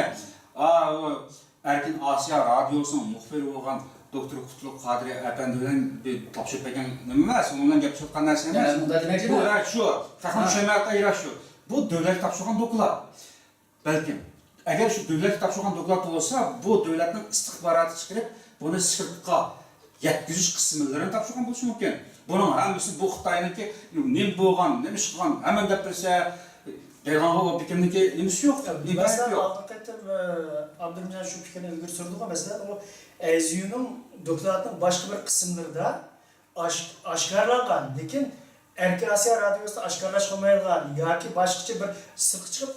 Erkin Asiya radiosining muxbiri bo'lgan doktor Qutlug' Qadiriy Efendi bilan topshirib bergan nima emas, undan gapirayotgan narsa emas. Yani bunda demek bu shu, faqat tushunmayotgan yer shu. Bu davlat topshirgan doklad. Balkim agar shu davlat topshirgan doklad bo'lsa, bu davlatning istixboroti chiqarib, buni sirtqa yetkazish qismlarini topshirgan bo'lishi mumkin. Buning hammasi bu Xitoyniki nima bo'lgan, nima ish qilgan, hamma gapirsa Peygamber o fikrimdeki nimisi yok, Mesela yok. hakikaten Abdurrahimcan şu fikrini ilgili sorduğu mesela o AZU'nun doktoratının başka bir kısımlarda aşkarlangan, lekin Erkin Asiya Radyosu'da aşkarlaşılmayılgan, yoki başkaça bir sırtı çıkıp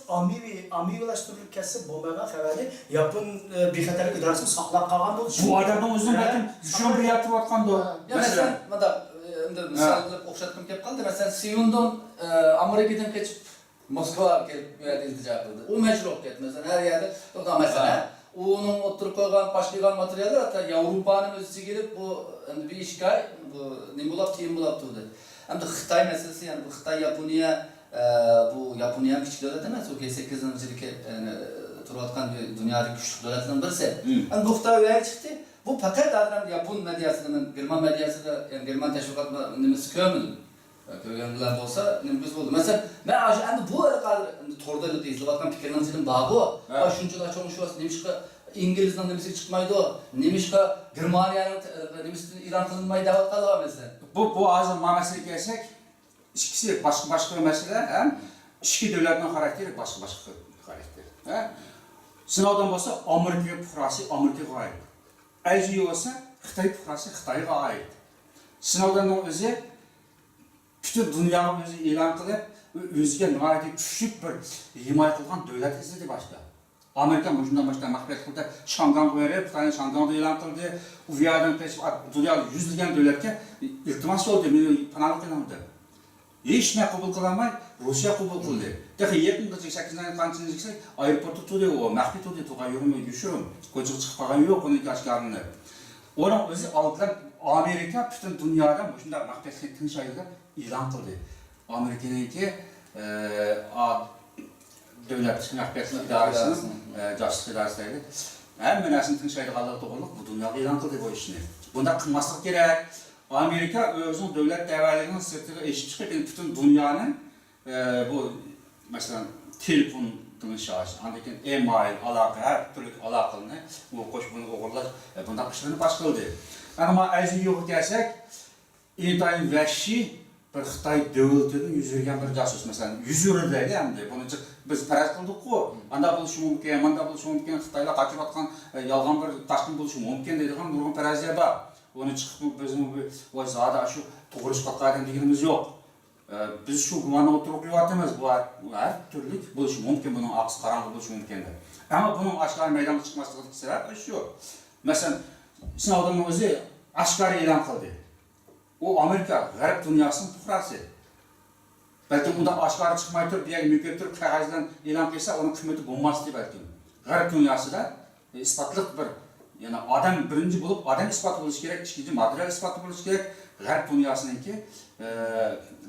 amivilaştırılır kesip bo'lmagan xabarni Yapon bexatarlik idorasi saqlab qolgan bo'lishi. Bu adamning o'zini balkim tushunib berayotganda. Mesela endi misol o'xshatib kelib qoldi. Mesela Siyundan Amerikadan qochib Moskva kelib bu yerda iltijo qildi. U majbur ketdi. Mesela her yerde mesela onun o'tirib qo'ygan boshqa materiallar hatta Yevropaning o'ziga kelib bu endi bir ishga bu nima bo'lib keyin bo'lib turdi. Endi Xitoy masalasi, yani bu Xitoy Yaponiya bu Yaponiya kichik davlat emas, u 8-yilki turayotgan dunyodagi kuchli davlatlardan birisi. Endi bu Xitoy yo'lga chiqdi. Bu faqat adam Yapon medyasida, German medyasida, yani German tashviqot nimasi ko'mildi. Ko'rganlar bo'lsa, nimasi bo'ldi. Masalan, men endi bu to'rda izlayotgan fikrlarimizning babu, shunchalar cho'ng shu nimishqa inglizdan nimasi chiqmaydi, nimishqa Germaniyaning nimasi e'lon qilinmaydi deyotganlar masalan. Bu hozir masalaga kelsak, ikkisi boshqa masala, ham ikki davlatning xarakteri boshqa xarakter. Sinovdan bo'lsa, Amerika fuqarosi Amerikaga oid. AZU bo'lsa, Xitoy fuqarosi Xitoyga oid. Sinovdan o'zi bütün dünyada o'zi e'lon qilib, o'ziga nihoyatda kuchli bir himoya qilgan davlat izladi boshda. Amerika muşundan baştan mahvet kıldı. Şangan koyarıp, Xitayning Şangan'da e'lon qildi. U yerdan keçip dunyoda yüzlagan davlatga iltimos oldu, meni panohlik qilaman deb. Hech narsa qabul qilolmay Rossiya qabul qildi. Dahi yaqinda 8-nji qanchani chiqsa, aeroportda turdi, o maxfiy turdi, to'g'ri yurmay yushirim. Ko'chaga chiqib qolgan yo'q, uni tashqarini. Onun o'zi oldidan Amerika butun dunyoda shunday maxfiyatlik tinch ayolga e'lon qildi. Amerikaniki davlat maxfiyatlik idorasining josuslik idorasi hamma narsani tinch ayolga to'g'riliq bu dunyoga e'lon qildi bu ishni. Bunda qilmaslik kerak. Amerika o'zining davlat tavalligining sirtiga eshib chiqib, butun dunyoning bu masalan telefon tanışaş, andaki e-mail, aloqa, her türlü aloqani bu qo'shbuni o'g'irlash bunday ishlarni baş qildi. Ama Aziyga kelsak, intayin vahshiy bir Xitoy davlatining yuz bergan bir jasus, masalan, yuz yurildagi hamda buni biz faraz qildik-ku. Anda bo'lishi mumkin, manda bo'lishi mumkin, Xitoylar qochayotgan yolg'on bir tashqin bo'lishi mumkin deydigan nurg'un farazlar bor. Onu chiqib bizning bu zoda shu to'g'ri chiqayotgan deganimiz yo'q. Biz şu gumanı oturup yuvatımız bu her türlü buluşu mümkün, bunun aks karanlık buluşu mümkündür. Ama bunun aşkar meydana çıkmasındaki sebep şu. Mesela sınavdan özü aşkar ilan kıldı. O Amerika, garip dünyasının tuhrası. Belki bunda aşkar çıkmayı bir yer mükemmel kağızdan ilan kılsa onun kıymeti bulmaz diye belki. Garip dünyası da ispatlık bir, yani adam birinci bulup adam ispatı buluş gerek, ikinci materyal ispatı buluş gerek. Garip dünyasınınki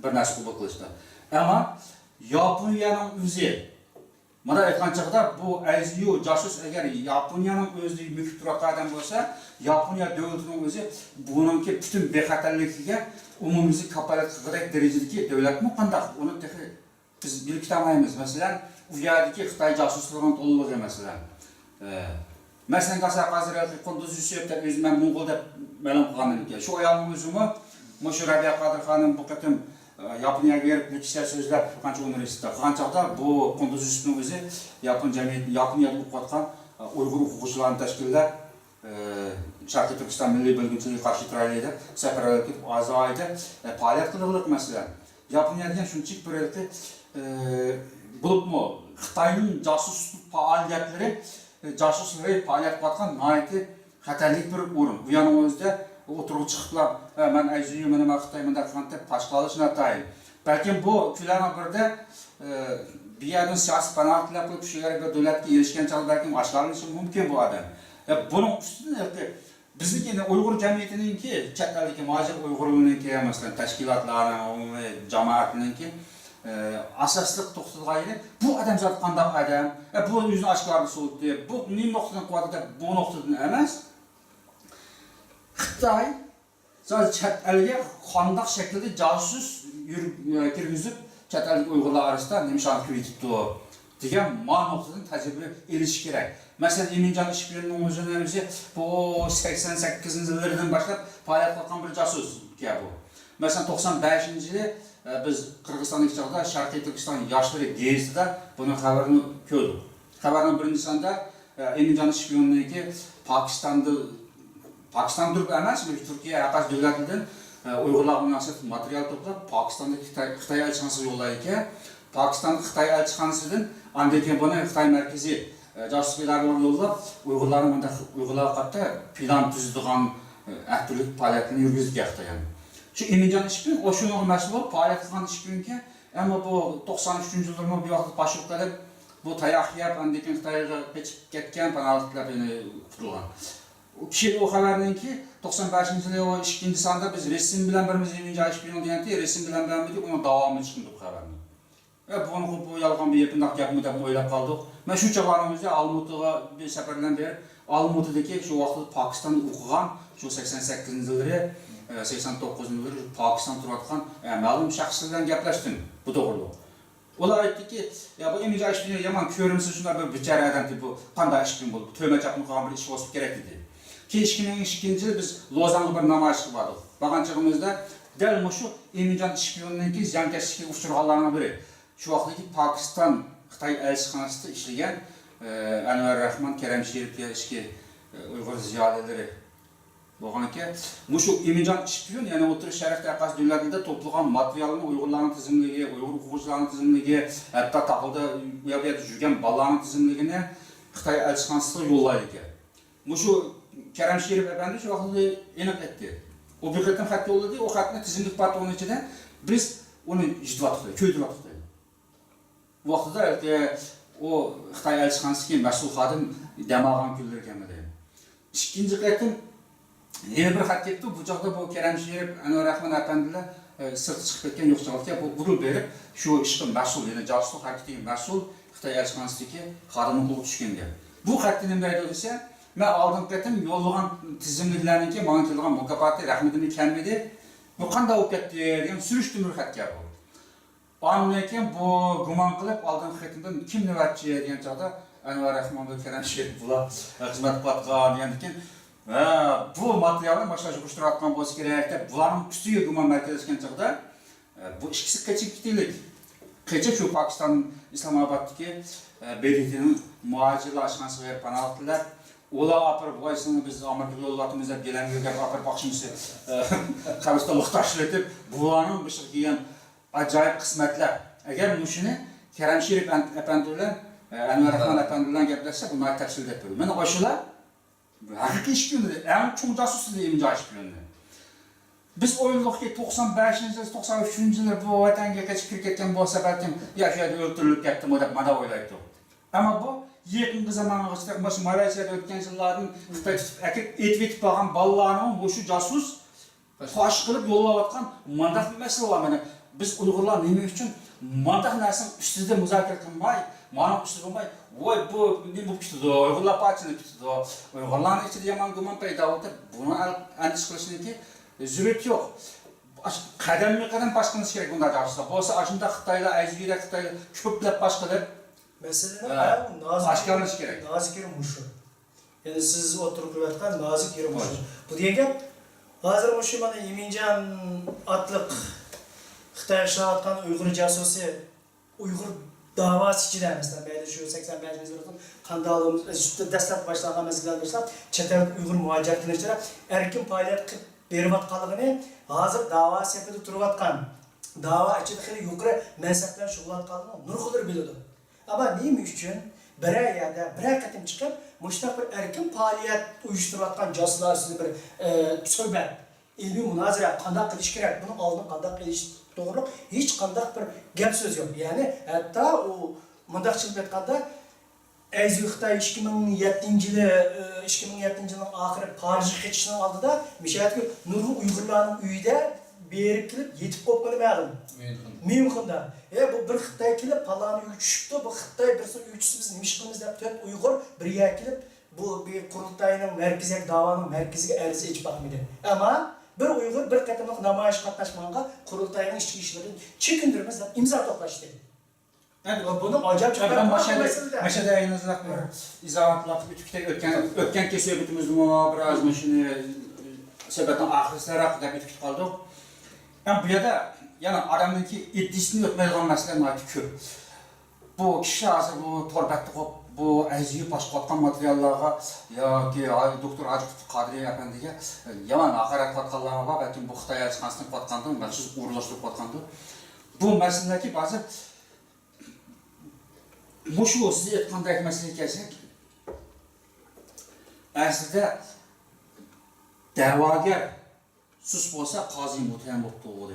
bir narsa qabul qilishdi. Ama Yaponiyaning o'zi mana aytgan chaqda bu Aziyo jasus agar Yaponiyaning o'zi mukib turadigan bo'lsa, Yaponiya davlatining o'zi buningki butun bexatarligiga umumimizni kafolat qiladigan darajadagi davlatmi qanday uni biz bilib masalan, u yerdagi Xitoy jasuslarining to'llig'i masalan. Masalan, hozir Qunduz Yusupda o'zim Mo'ng'olda ma'lum qilganim shu ayolning o'zimi Mo'shu Rabiya Qodirxonim bu qatim Yaponiyaga berib necha so'zlab qancha universitetda qilgan chog'da bu Qunduz Yusupning o'zi Yapon jamiyati Yaponiyada o'qiyotgan Uyg'ur o'quvchilarni tashkillab Sharqiy Turkiston milliy bo'lgunchiligiga qarshi turaylik deb safarlar ketib Ozayda faoliyat qilib masalan. Yaponiya degan shunchalik bir yerda bo'libmi Xitoyning josuslik faoliyatlari josuslari faoliyat qilayotgan nihoyatda xatarli bir o'rin. Bu yana o'zida oturup çıkıplar, ben Aziyo, benim Xitoy deb tashqalashni atayım. Belki bu filan birde bir yerden siyasi panohliklar qilib shu yerga bir davlatga erishgan chog'da belki oshkorlanishi mumkin bu adam. Buning ustida bizniki Uyg'ur jamiyatiningki, chet eldagi muhojir Uyg'urlarningki, masalan, tashkilotlarning, jamoatninki asosliq to'xtalgani bu adam zot qanday adam, bu o'zini oshkorlab so'zdi, bu nima nuqtadan quvvatda bu nuqtadan emas. Xitoy sadece chet elga qanday shaklda jasus kirgizib chet ellik Uyg'urlar orasida nimishani ko'yitibdi degan ma'nodan tajriba elish kerak. Masalan, Eminjon Ishbirovning o'zi bu 88-yillardan boshlab faoliyat qilgan bir jasus bu. Masalan, 95-yili biz Qirg'izistondagi chog'da Sharqiy Turkiston yoshlari gazetida buning xabarini ko'rdik. Xabarning birinchi sonida Eminjon Ishbirovniki Pakistan durib emas, Turkiya aqsh davlatidan Uyg'urlar munosib material to'plab Pokistondagi Xitoy elchixonasiga yo'llaydi. Pokiston Xitoy elchixonasidan andan keyin buni Xitoy markaziy josusliklarga yo'llab, Uyg'urlar haqida plan tuzadigan turli faoliyatni yurgizgan Xitoy. Shu Eminjon Ishbirov o'shuning mas'ul bo'lib faoliyat qilgan Ishbirovga, ammo bu 93-yillarda bu vaqtda boshliq qilib, bu tayoq yeb andan keyin Xitoyga ketib ketgan panohliklar qutulgan. Kishi o xabarninki 95-yili o 2-sonda biz resim bilan birimiz Eminjon Ishbirovni deganda resim bilan birimiz uni davomi chiqdi bu xabarni. Buni bu yolg'on bir yapındak gapmi deb o'ylab qoldik. Men shu chog'imizda Almutiga bir safardan beri Almutidagi shu vaqtda Pokistonda o'qigan, shu 88-yillar, 89-yillar Pokiston turayotgan ma'lum shaxslar bilan gaplashdim. Bu to'g'ri. Ular aytdiki, ya bu Eminjon Ishbirov yomon ko'rinsa shunday bir bichara odam bu qanday ish qilib bo'ldi? To'yma chapni qilgan bir ish bo'lsa kerak dedi. Keyin 2002-yili biz Lozanga bir namoyish qildik. Bo'lgan chog'imizda dal shu Eminjon Ishbirovningki ziyonkashlikka uchraganlarning biri. Shu vaqtdagi Pokiston Xitoy elchixonasida ishlagan Anvar Rahman Karamsherovga ishga Uyg'ur ziyolilari bo'lgan-ki, shu Eminjon Ishbirov, ya'ni O'rta Sharqda aqsh davlatida to'plagan materialni Uyg'urlarning tizimligi, Uyg'ur o'quvchilarining tizimligi, hatto taqilda u yerda yurgan bolalarning tizimligini Xitoy elchixonasiga yo'llaydi ekan. Mushu Karam Sherif efendi shu vaqtda aniq aytdi. O bir qatam xat yo'lladi, o xatni tizimlik patronning ichida biz uni ijdoatdik, ko'ydirdik. Vaqtida o Xitoy elchixonasiga mas'ul xodim damagan kunlar ekanmidi. Ikkinchi qatam yana bir xat keldi. Bu joqda bu Karam Sherif, Anvar Rahmon afandilar sirtga chiqib ketgan yo'qchilikka bu buyruq berib, shu ishga mas'ul, ya'ni josuslik harakatiga mas'ul Xitoy elchixonasiga xodimni qo'yib tushgan. Bu xatni nima deydi desa, men oldin qatam yo'llagan tizimliklarniki menga kelgan mukofoti rahmatimni kelmadi. Bu qanday bo'lib ketdi degan surishtirma xatga bu. Ondan keyin bu gumon qilib oldin xatimdan kim navbatchi degan chog'da Anvar Rahmon va Karam Sherif bular xizmat qilgan degan keyin bu materialni boshqa yig'ishtirayotgan bo'lsa kerak deb bularning ustiga gumon markazlashgan chog'da bu ikkisi qechib ketdik. Qechib shu Pokiston Islamoboddagi BDTning muhojirlar ashxonasiga panohdilar. Ular apar voysini biz Amerika yo'llatimiz deb gelanlarga apar boqishimiz qabristonlik tashlatib bularning bir kelgan ajoyib qismatlar. Agar shuni Karam Sherif apandi bilan Anvar Rahmon apandi bilan gaplashsa bu tafsil deb qo'ydi. Mana o'shalar haqiqiy ish kunida eng chong jasuslik imzo ish kunida. Biz o'yildikki 95-93-yillar bu vatanga qochib kirib ketgan bo'lsa balkim yashaydi o'ldirilib ketdimi deb mana o'ylaydi. Ammo bu yaqingi zamongacha mana Malayziyada o'tgan yillarning Xitoy etib qolgan bolalarning o'sha jasus fosh qilib yo'llayotgan mandaq masalalar mana biz Uyg'urlar nima uchun mandaq narsani ustida muzokara qilmay, mana ustida bo'lmay, voy bu nima bo'lib ketdi, Uyg'urlar parchani ketdi, Uyg'urlarning ichida yomon gumon paydo bo'ldi. Buni andish qilishniki zurut yo'q. Qadamma-qadam bosh qilish kerak bunday jasuslar. Bo'lsa ashunda Xitoylar, Aziyada Xitoylar ko'plab bosh qilib Mesela aşkarlaş gerek. Nazik yerim muşu. Yani siz oturup yatkan nazik yerim muşu. Bu diyeceğim, hazır muşu bana Emincan atlık Xitay şahatkan Uygur casusi, Uygur davası içinde mesela belli şu 85 yılında kandalımız, destek başlanan mezgilerler, çetel Uygur muhaciretler içinde erkin faaliyet berbat kalıgını hazır davası yapıp duruvatkan, dava içinde yukarı mezhepler şugulat kalıgını nurkudur biliyordu. Ama neyim üçün birer yerde, birer katım çıkıp müştak bir erkin faaliyet uyuşturuyatkan casuslar sizi bir söhbet, ilmi münazara, kandak kılış gerek, bunun aldığın kandak kılış doğruluk, hiç kandak bir gel söz yok. Yani hatta o mındakçılık etkanda Əziz Xitay 2007-yilin ahiri Parij'e geçişinin aldı da müşahit ki Nurgul Uygurlarının üyüde berip kilip yetip kopkanı ma'lum. Mümkünda. Bu bir Xitay kilip palani uy tushibdi, bu Xitay birisi uy tushsa biz nima ish qilamiz deb to'rt Uyg'ur birga kelib bu bir qurultayning markaziy da'voning markaziga ariza ichib baqmaydi. Ammo bir Uyg'ur bir qatimliq namoyish qatnashmaganga qurultayning ichki ishlarini chekindiramiz deb imzo to'plashdi. Yani bunu acayip çok ben başada yayınızda izahatlar ötken kesiyor bütümüz mu biraz maşını sebetten ahirler hakkında bitkit kaldık. Yani bu yada yani adamın ki iddiasını ötmeyeceğim mesele var ki bu kişi hazır bu torbette bu əziyi başqatqan materiallara ya ki doktor Acık Kadri Efendi'ye yaman hakaret qatqanlara var belki bu Xitay elçixanasını qatqandı, məxsus uğurlaşdırıb qatqandı. Bu meselədəki bazı bu şu size etqandaki mesele gelsek, aslında davagar sus olsa qazi muhtemel olduğu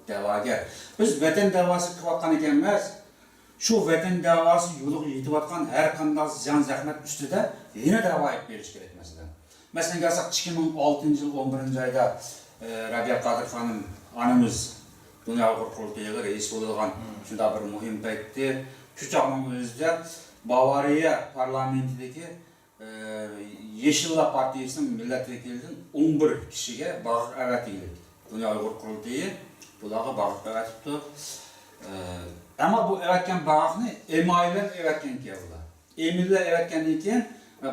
davagar. Biz vatan davası kıvatkan ekenmez, şu vatan davası yolu yetivatkan her kandan ziyan zahmet üstüde yine dava et veriş gerek mesela. Mesela gelsek 2006 yıl 11. ayda Rabia Kadir Hanım anımız Dünya Uyghur Kurultayı'na reis olulgan şunda bir muhim paytı. Şu çağının özünde Bavariya parlamentindeki Yeşillar Partiyasının milletvekilinin 11 kişiye bağır evet edildi. Dünya Uyghur Kurultayı bulağı bağır evet tuttu. Ama bu evetken bağını emaylar evetken geldi. Emirler evetken iken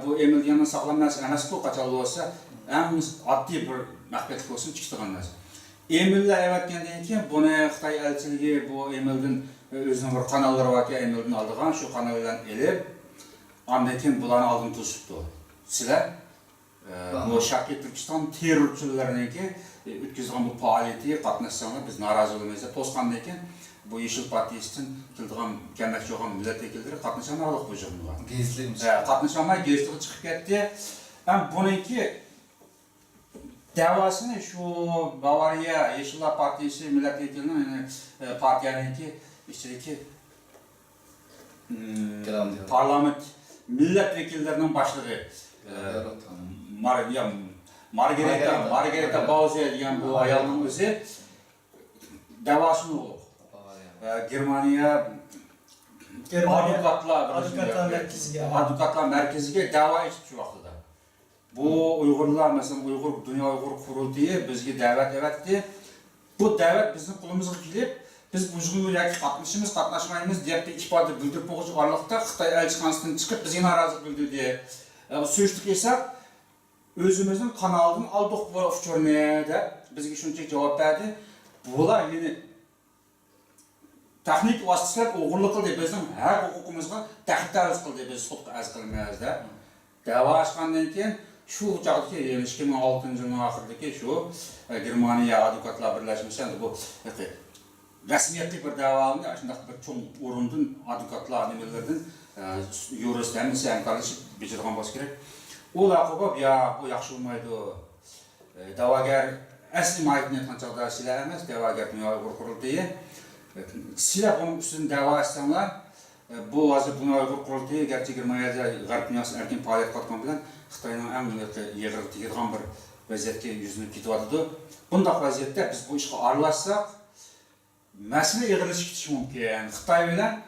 bu emirlerin sağlanması emas bu kaçalı olsa en adli bir mahbetlik olsun çıktıgan lazım. Emirler evetken iken bunu Xitay elçiliği bu emirden özünün bir kanalları var ki emirden aldığan şu kanaldan elip andakin bulanı aldığını tutuştu. Sizler bu Şarkı Türkistan terörçülerindeki o'tkazgan bu faoliyatga qatnashsanglar biz norozi bo'lmaymiz deb to'sgandan keyin bu Yeşil Partiyasidan kelgan kelmoqchi bo'lgan millat vakillari qatnasholmaylik bu yig'inga. Gezliymiş. Qatnasholmay gezliqqa chiqib ketdi. Ham buniki davasini şu Bavariya Yeşillar Partiyasi millat vakilining partiyaniki ichidagi parlament millat vakillarining boshlig'i Margareta Bauze degan bu ayolning o'zi davasini o'qib. Germaniya advokatlar merkeziga da'vo etib shu vaqtida. Bu Uyg'urlar, masalan, Dünya Uyg'ur qurultiyi bizga da'vat etdi. Bu da'vat bizning qo'limizga kelib, biz bu yig'inga qatnashimiz, qatnashmaymiz deb ifoda bildirib qo'yish oraliqda Xitoy elchixonasidan chiqib bizga norozilik bildirdi. So'zlik esa o'zimizning kanaldan oldik bu uchurni deb bizga shunchalik javob berdi. Bular yine texnik vasitələr oğurluq qildi, bizim hər hüququmuzga təhdid qildi, biz sudqa az qilmayız da. Dava açqandan keyin şu çağdaki 2006 yılının axırındakı şu Germaniya Advokatlar Birləşməsində bu rəsmiyyətli bir davalında aşındaq bir çoğ orundun advokatlar nimələrdən yuristlərin həmkarlaşıb becirgan boş gerek. O laqabı ya bu yaxşı olmaydı. Davagar əsli mahiyyətini tanıcaqda silah emas, davagar Dünya Uyğur Qurultayı. Silah bunun üstünde dava etsenler, bu hazır Dünya Uyğur Qurultayı gerçi Germaniyada Qarb dünyasının erkin faaliyet qatqan bilen Xitayning ən yığırı tegirgan bir vəziyyətə yüzünü ketivatıdı. Bundaq vəziyyətdə biz bu işə aralashsaq, məsələ yığılış ketiş mümkün. Xitay bilen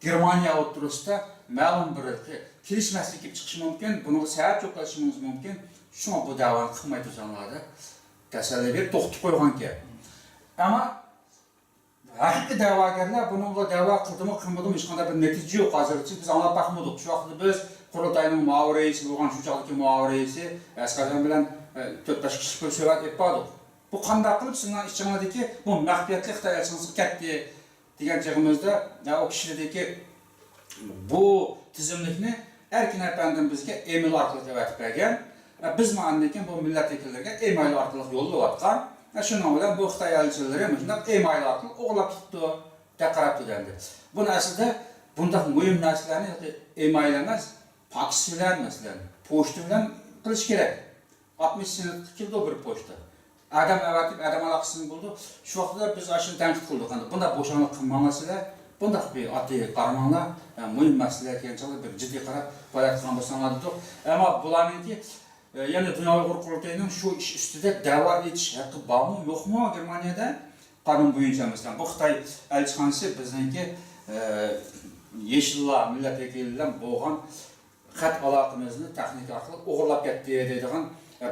Germaniya oturusda məlum bir kelişməslik kelib çıxışı mümkün, bunu səbəb çoxlaşmamız mümkün. Şuna bu davanı qılmay tursanlarda təsəlli verib toxtub qoyğan ki. Amma haqiqiy da'vogarlar bununla da'vo qildimi, qilmadimi hech qanday bir natija yo'q hozircha biz anglab baxmadik. Shu vaqtda biz qurultayning muavir raisi bo'lgan shu chog'dagi muavir raisi Asqarjon bilan 4-5 kishi ko'rsatib etdik. Bu qanday qilib sizning ichinglardagi bu maxfiyatli Xitoy elchixonasiga ketdi degan chog'imizda o kishidagi bu tizimlikni erkin apandan bizga email orqali tavatib bergan. Biz ma'andan keyin bu millat vakillariga email orqali yo'llayotgan. Şunun bilan bu Xitoy elchilari shunday email orqali o'g'lab tutdi, taqarab turgandi. Buni aslida bunday muhim narsalarni email emas, faks bilan masalan, pochta bilan qilish kerak. 60 sinatga keldi bir pochta. Adam avatib, adam aloqasini bo'ldi. Shu vaqtda biz ashuni tanqid qildik. Bunda bo'shonlik qilmamaslar, bunda bir oddiy qaramanglar, muhim masalalar kelgancha bir jiddiy qarab faoliyat qilgan bo'lsanlar dedik. Ammo bularningki yani Dünya Uyghur Qurultayının şu iş üstüde da'vo etish haqqi bormi, yo'qmi Germaniyada? Qonun bo'yicha masalan, bu Xitoy elchixonasi bizningki Yeşillar millat vakili bilan bo'lgan xat aloqamizni texnik orqali o'g'irlab ketdi deydigan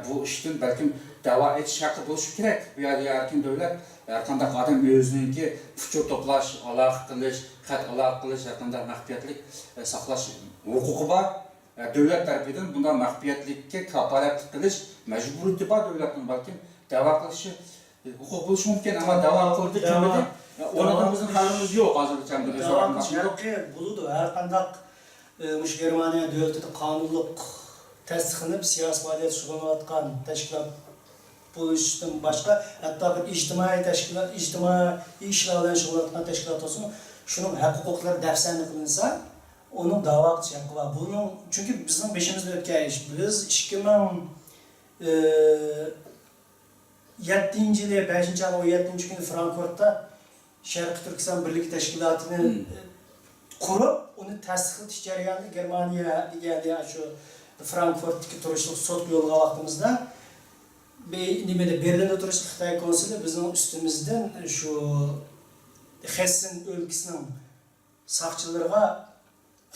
bu ishdan balkim da'vo etish haqqi bo'lishi kerak. Bu yerda erkin davlat har qanday odam o'zininki fikr to'plash, aloqa qilish, xat aloqa qilish, har qanday maxfiyatlik saqlash huquqi bor. Devlet tarafidan bundan maxfiyatlikka kapolatlik qilish majburiyati bor davlatning, balkim da'vo qilishi huquq bo'lishi mumkin, ammo da'vo qildi kimidi onadan bizning xalimiz yo'q hozircha. Bo'ladi, har qanday mush Germaniya davlatida qonunliq tasdiqlanib siyosiy faoliyat shug'ullanayotgan tashkilot bo'lishdan boshqa hatto bir ijtimoiy tashkilot, ijtimoiy ishlar bilan shug'ullanayotgan tashkilot olsin, shuning haq-huquqlari dafsani qilinsa onun dava qilish haqqi bor. Bunun çünki bizning beshimizda o'tgan ish. Biz 2007-yili 5-7 kuni Frankfurtda Sharq Turkiston Birlik tashkilotini qurib, uni tasdiqlatish jarayonida Germaniya degan shu Frankfurtdagi turishlik sud yo'lga vaqtimizda nimada Berlinda turishlik Xitoy konsuli bizning ustimizdan shu Hessen o'lkasining saqchilariga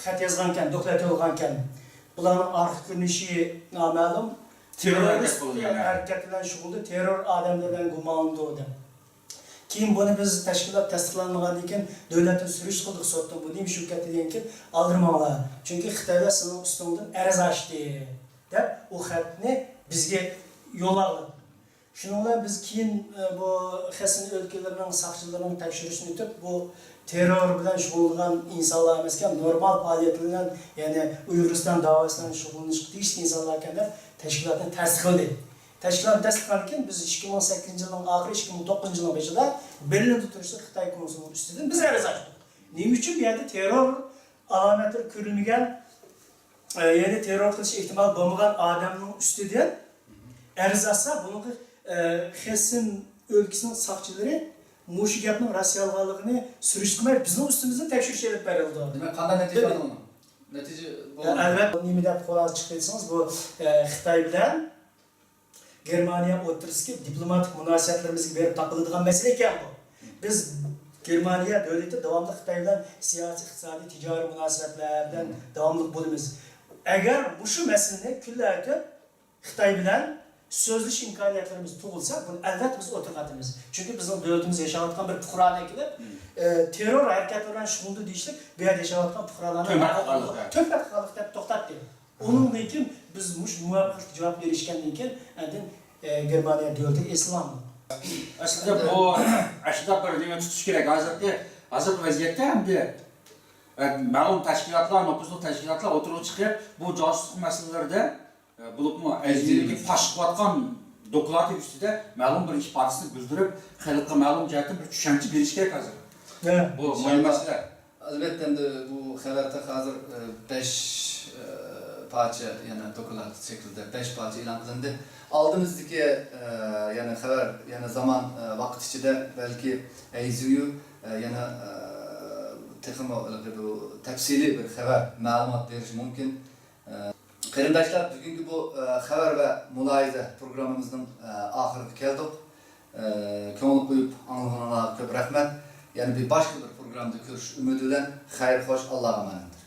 xat yazganken, doklat yolganken, bularning arxi ko'rinishi noma'lum, terrorist hareket bilan shug'ulda, terror odamlardan gumonlanadi deb. Keyin buni biz tashkilot tasdiqlanmagandan keyin davlatni surish qildik sotdan, bu nima shu katta degan keyin aldirmanglar. Chunki Xitoylar sizning ustingizdan arz ochdi deb u xatni bizga yo'lladi. Shuning bilan biz keyin bu Hessen o'lkalarining saqchilarining tekshirishini o'tib, bu terror bilan shug'ullanan insonlar emaskan, normal faoliyat bilan, ya'ni Uyg'uriston davosidan shug'ullanishga tegishli insonlar ekanda tashkilotni tasdiqladi. Təşkilat təsdiqlanırkən biz 2018 yılın axırı 2009 yılın başında Berlin'de turuşda Xitay konsulunun üstünden biz ərizə açdıq. Neyim üçün bir yerde terör alametleri görülməyən, yeni terör qilish ehtimal bulmayan adamın üstünden ərizə bunu Xesin ülkesinin sakçıları Muşu gapning Rossiyalıqligini surishtirmay bizning ustimizda tekshirish elib berildi. Demek qanday natija oldi uni? Natija bo'ldi. Albatta, nima deb qo'l chiqib desangiz, bu Xitoy bilan Germaniya o'rtasidagi diplomatik munosabatlarimizga berib taqiladigan masala ekan bu. Biz Germaniya davlati davomli Xitoy bilan siyosiy, iqtisodiy, tijoriy munosabatlardan davomli bo'lamiz. Agar bu shu masalani kunlarga Xitoy bilan sözleş imkaniyetlerimiz tug'ilsa, bunu albatta biz o'tirg'atamiz. Chunki bizning davlatimiz yashayotgan bir fuqaroni kelib, terror harakatlari bilan shug'ullanadi deyishlik, bu yerda yashayotgan fuqarolarni to'xtatib deb to'xtatdi. Undan keyin biz muvaffaqiyatli javob berishgandan keyin endi Germaniya davlati eslandi. Aslında bu aslında bir nima tutish kerak. Hozir vaziyatda hamda ma'lum tashkilotlar, nopuzli tashkilotlar o'tirib chiqib, bu josuslik masalalarida bulupmu ezgilikni fosh qilayotgan doklati ustida ma'lum bir ish partisini bildirib, xalqqa ma'lum jihatdan bir tushuncha berish kerak hozir. Bu muhim masala. Albatta endi bu xabarda hozir 5 parça yana doklat şeklinde 5 parça e'lon qilindi. Oldimizdagi yana xabar, yana zaman vaqt ichida balki AZU yana texmo bu tafsili bir xabar ma'lumot berish mumkin. Qarindoshlar, bugungi bu xabar va muloyiza programmamizning oxiriga keldik. Ko'ngil qo'yib anglag'anlarga ko'p rahmat. Yani bir başka bir programda görüş ümidi bilen xayr xoş, Allah'a emanet.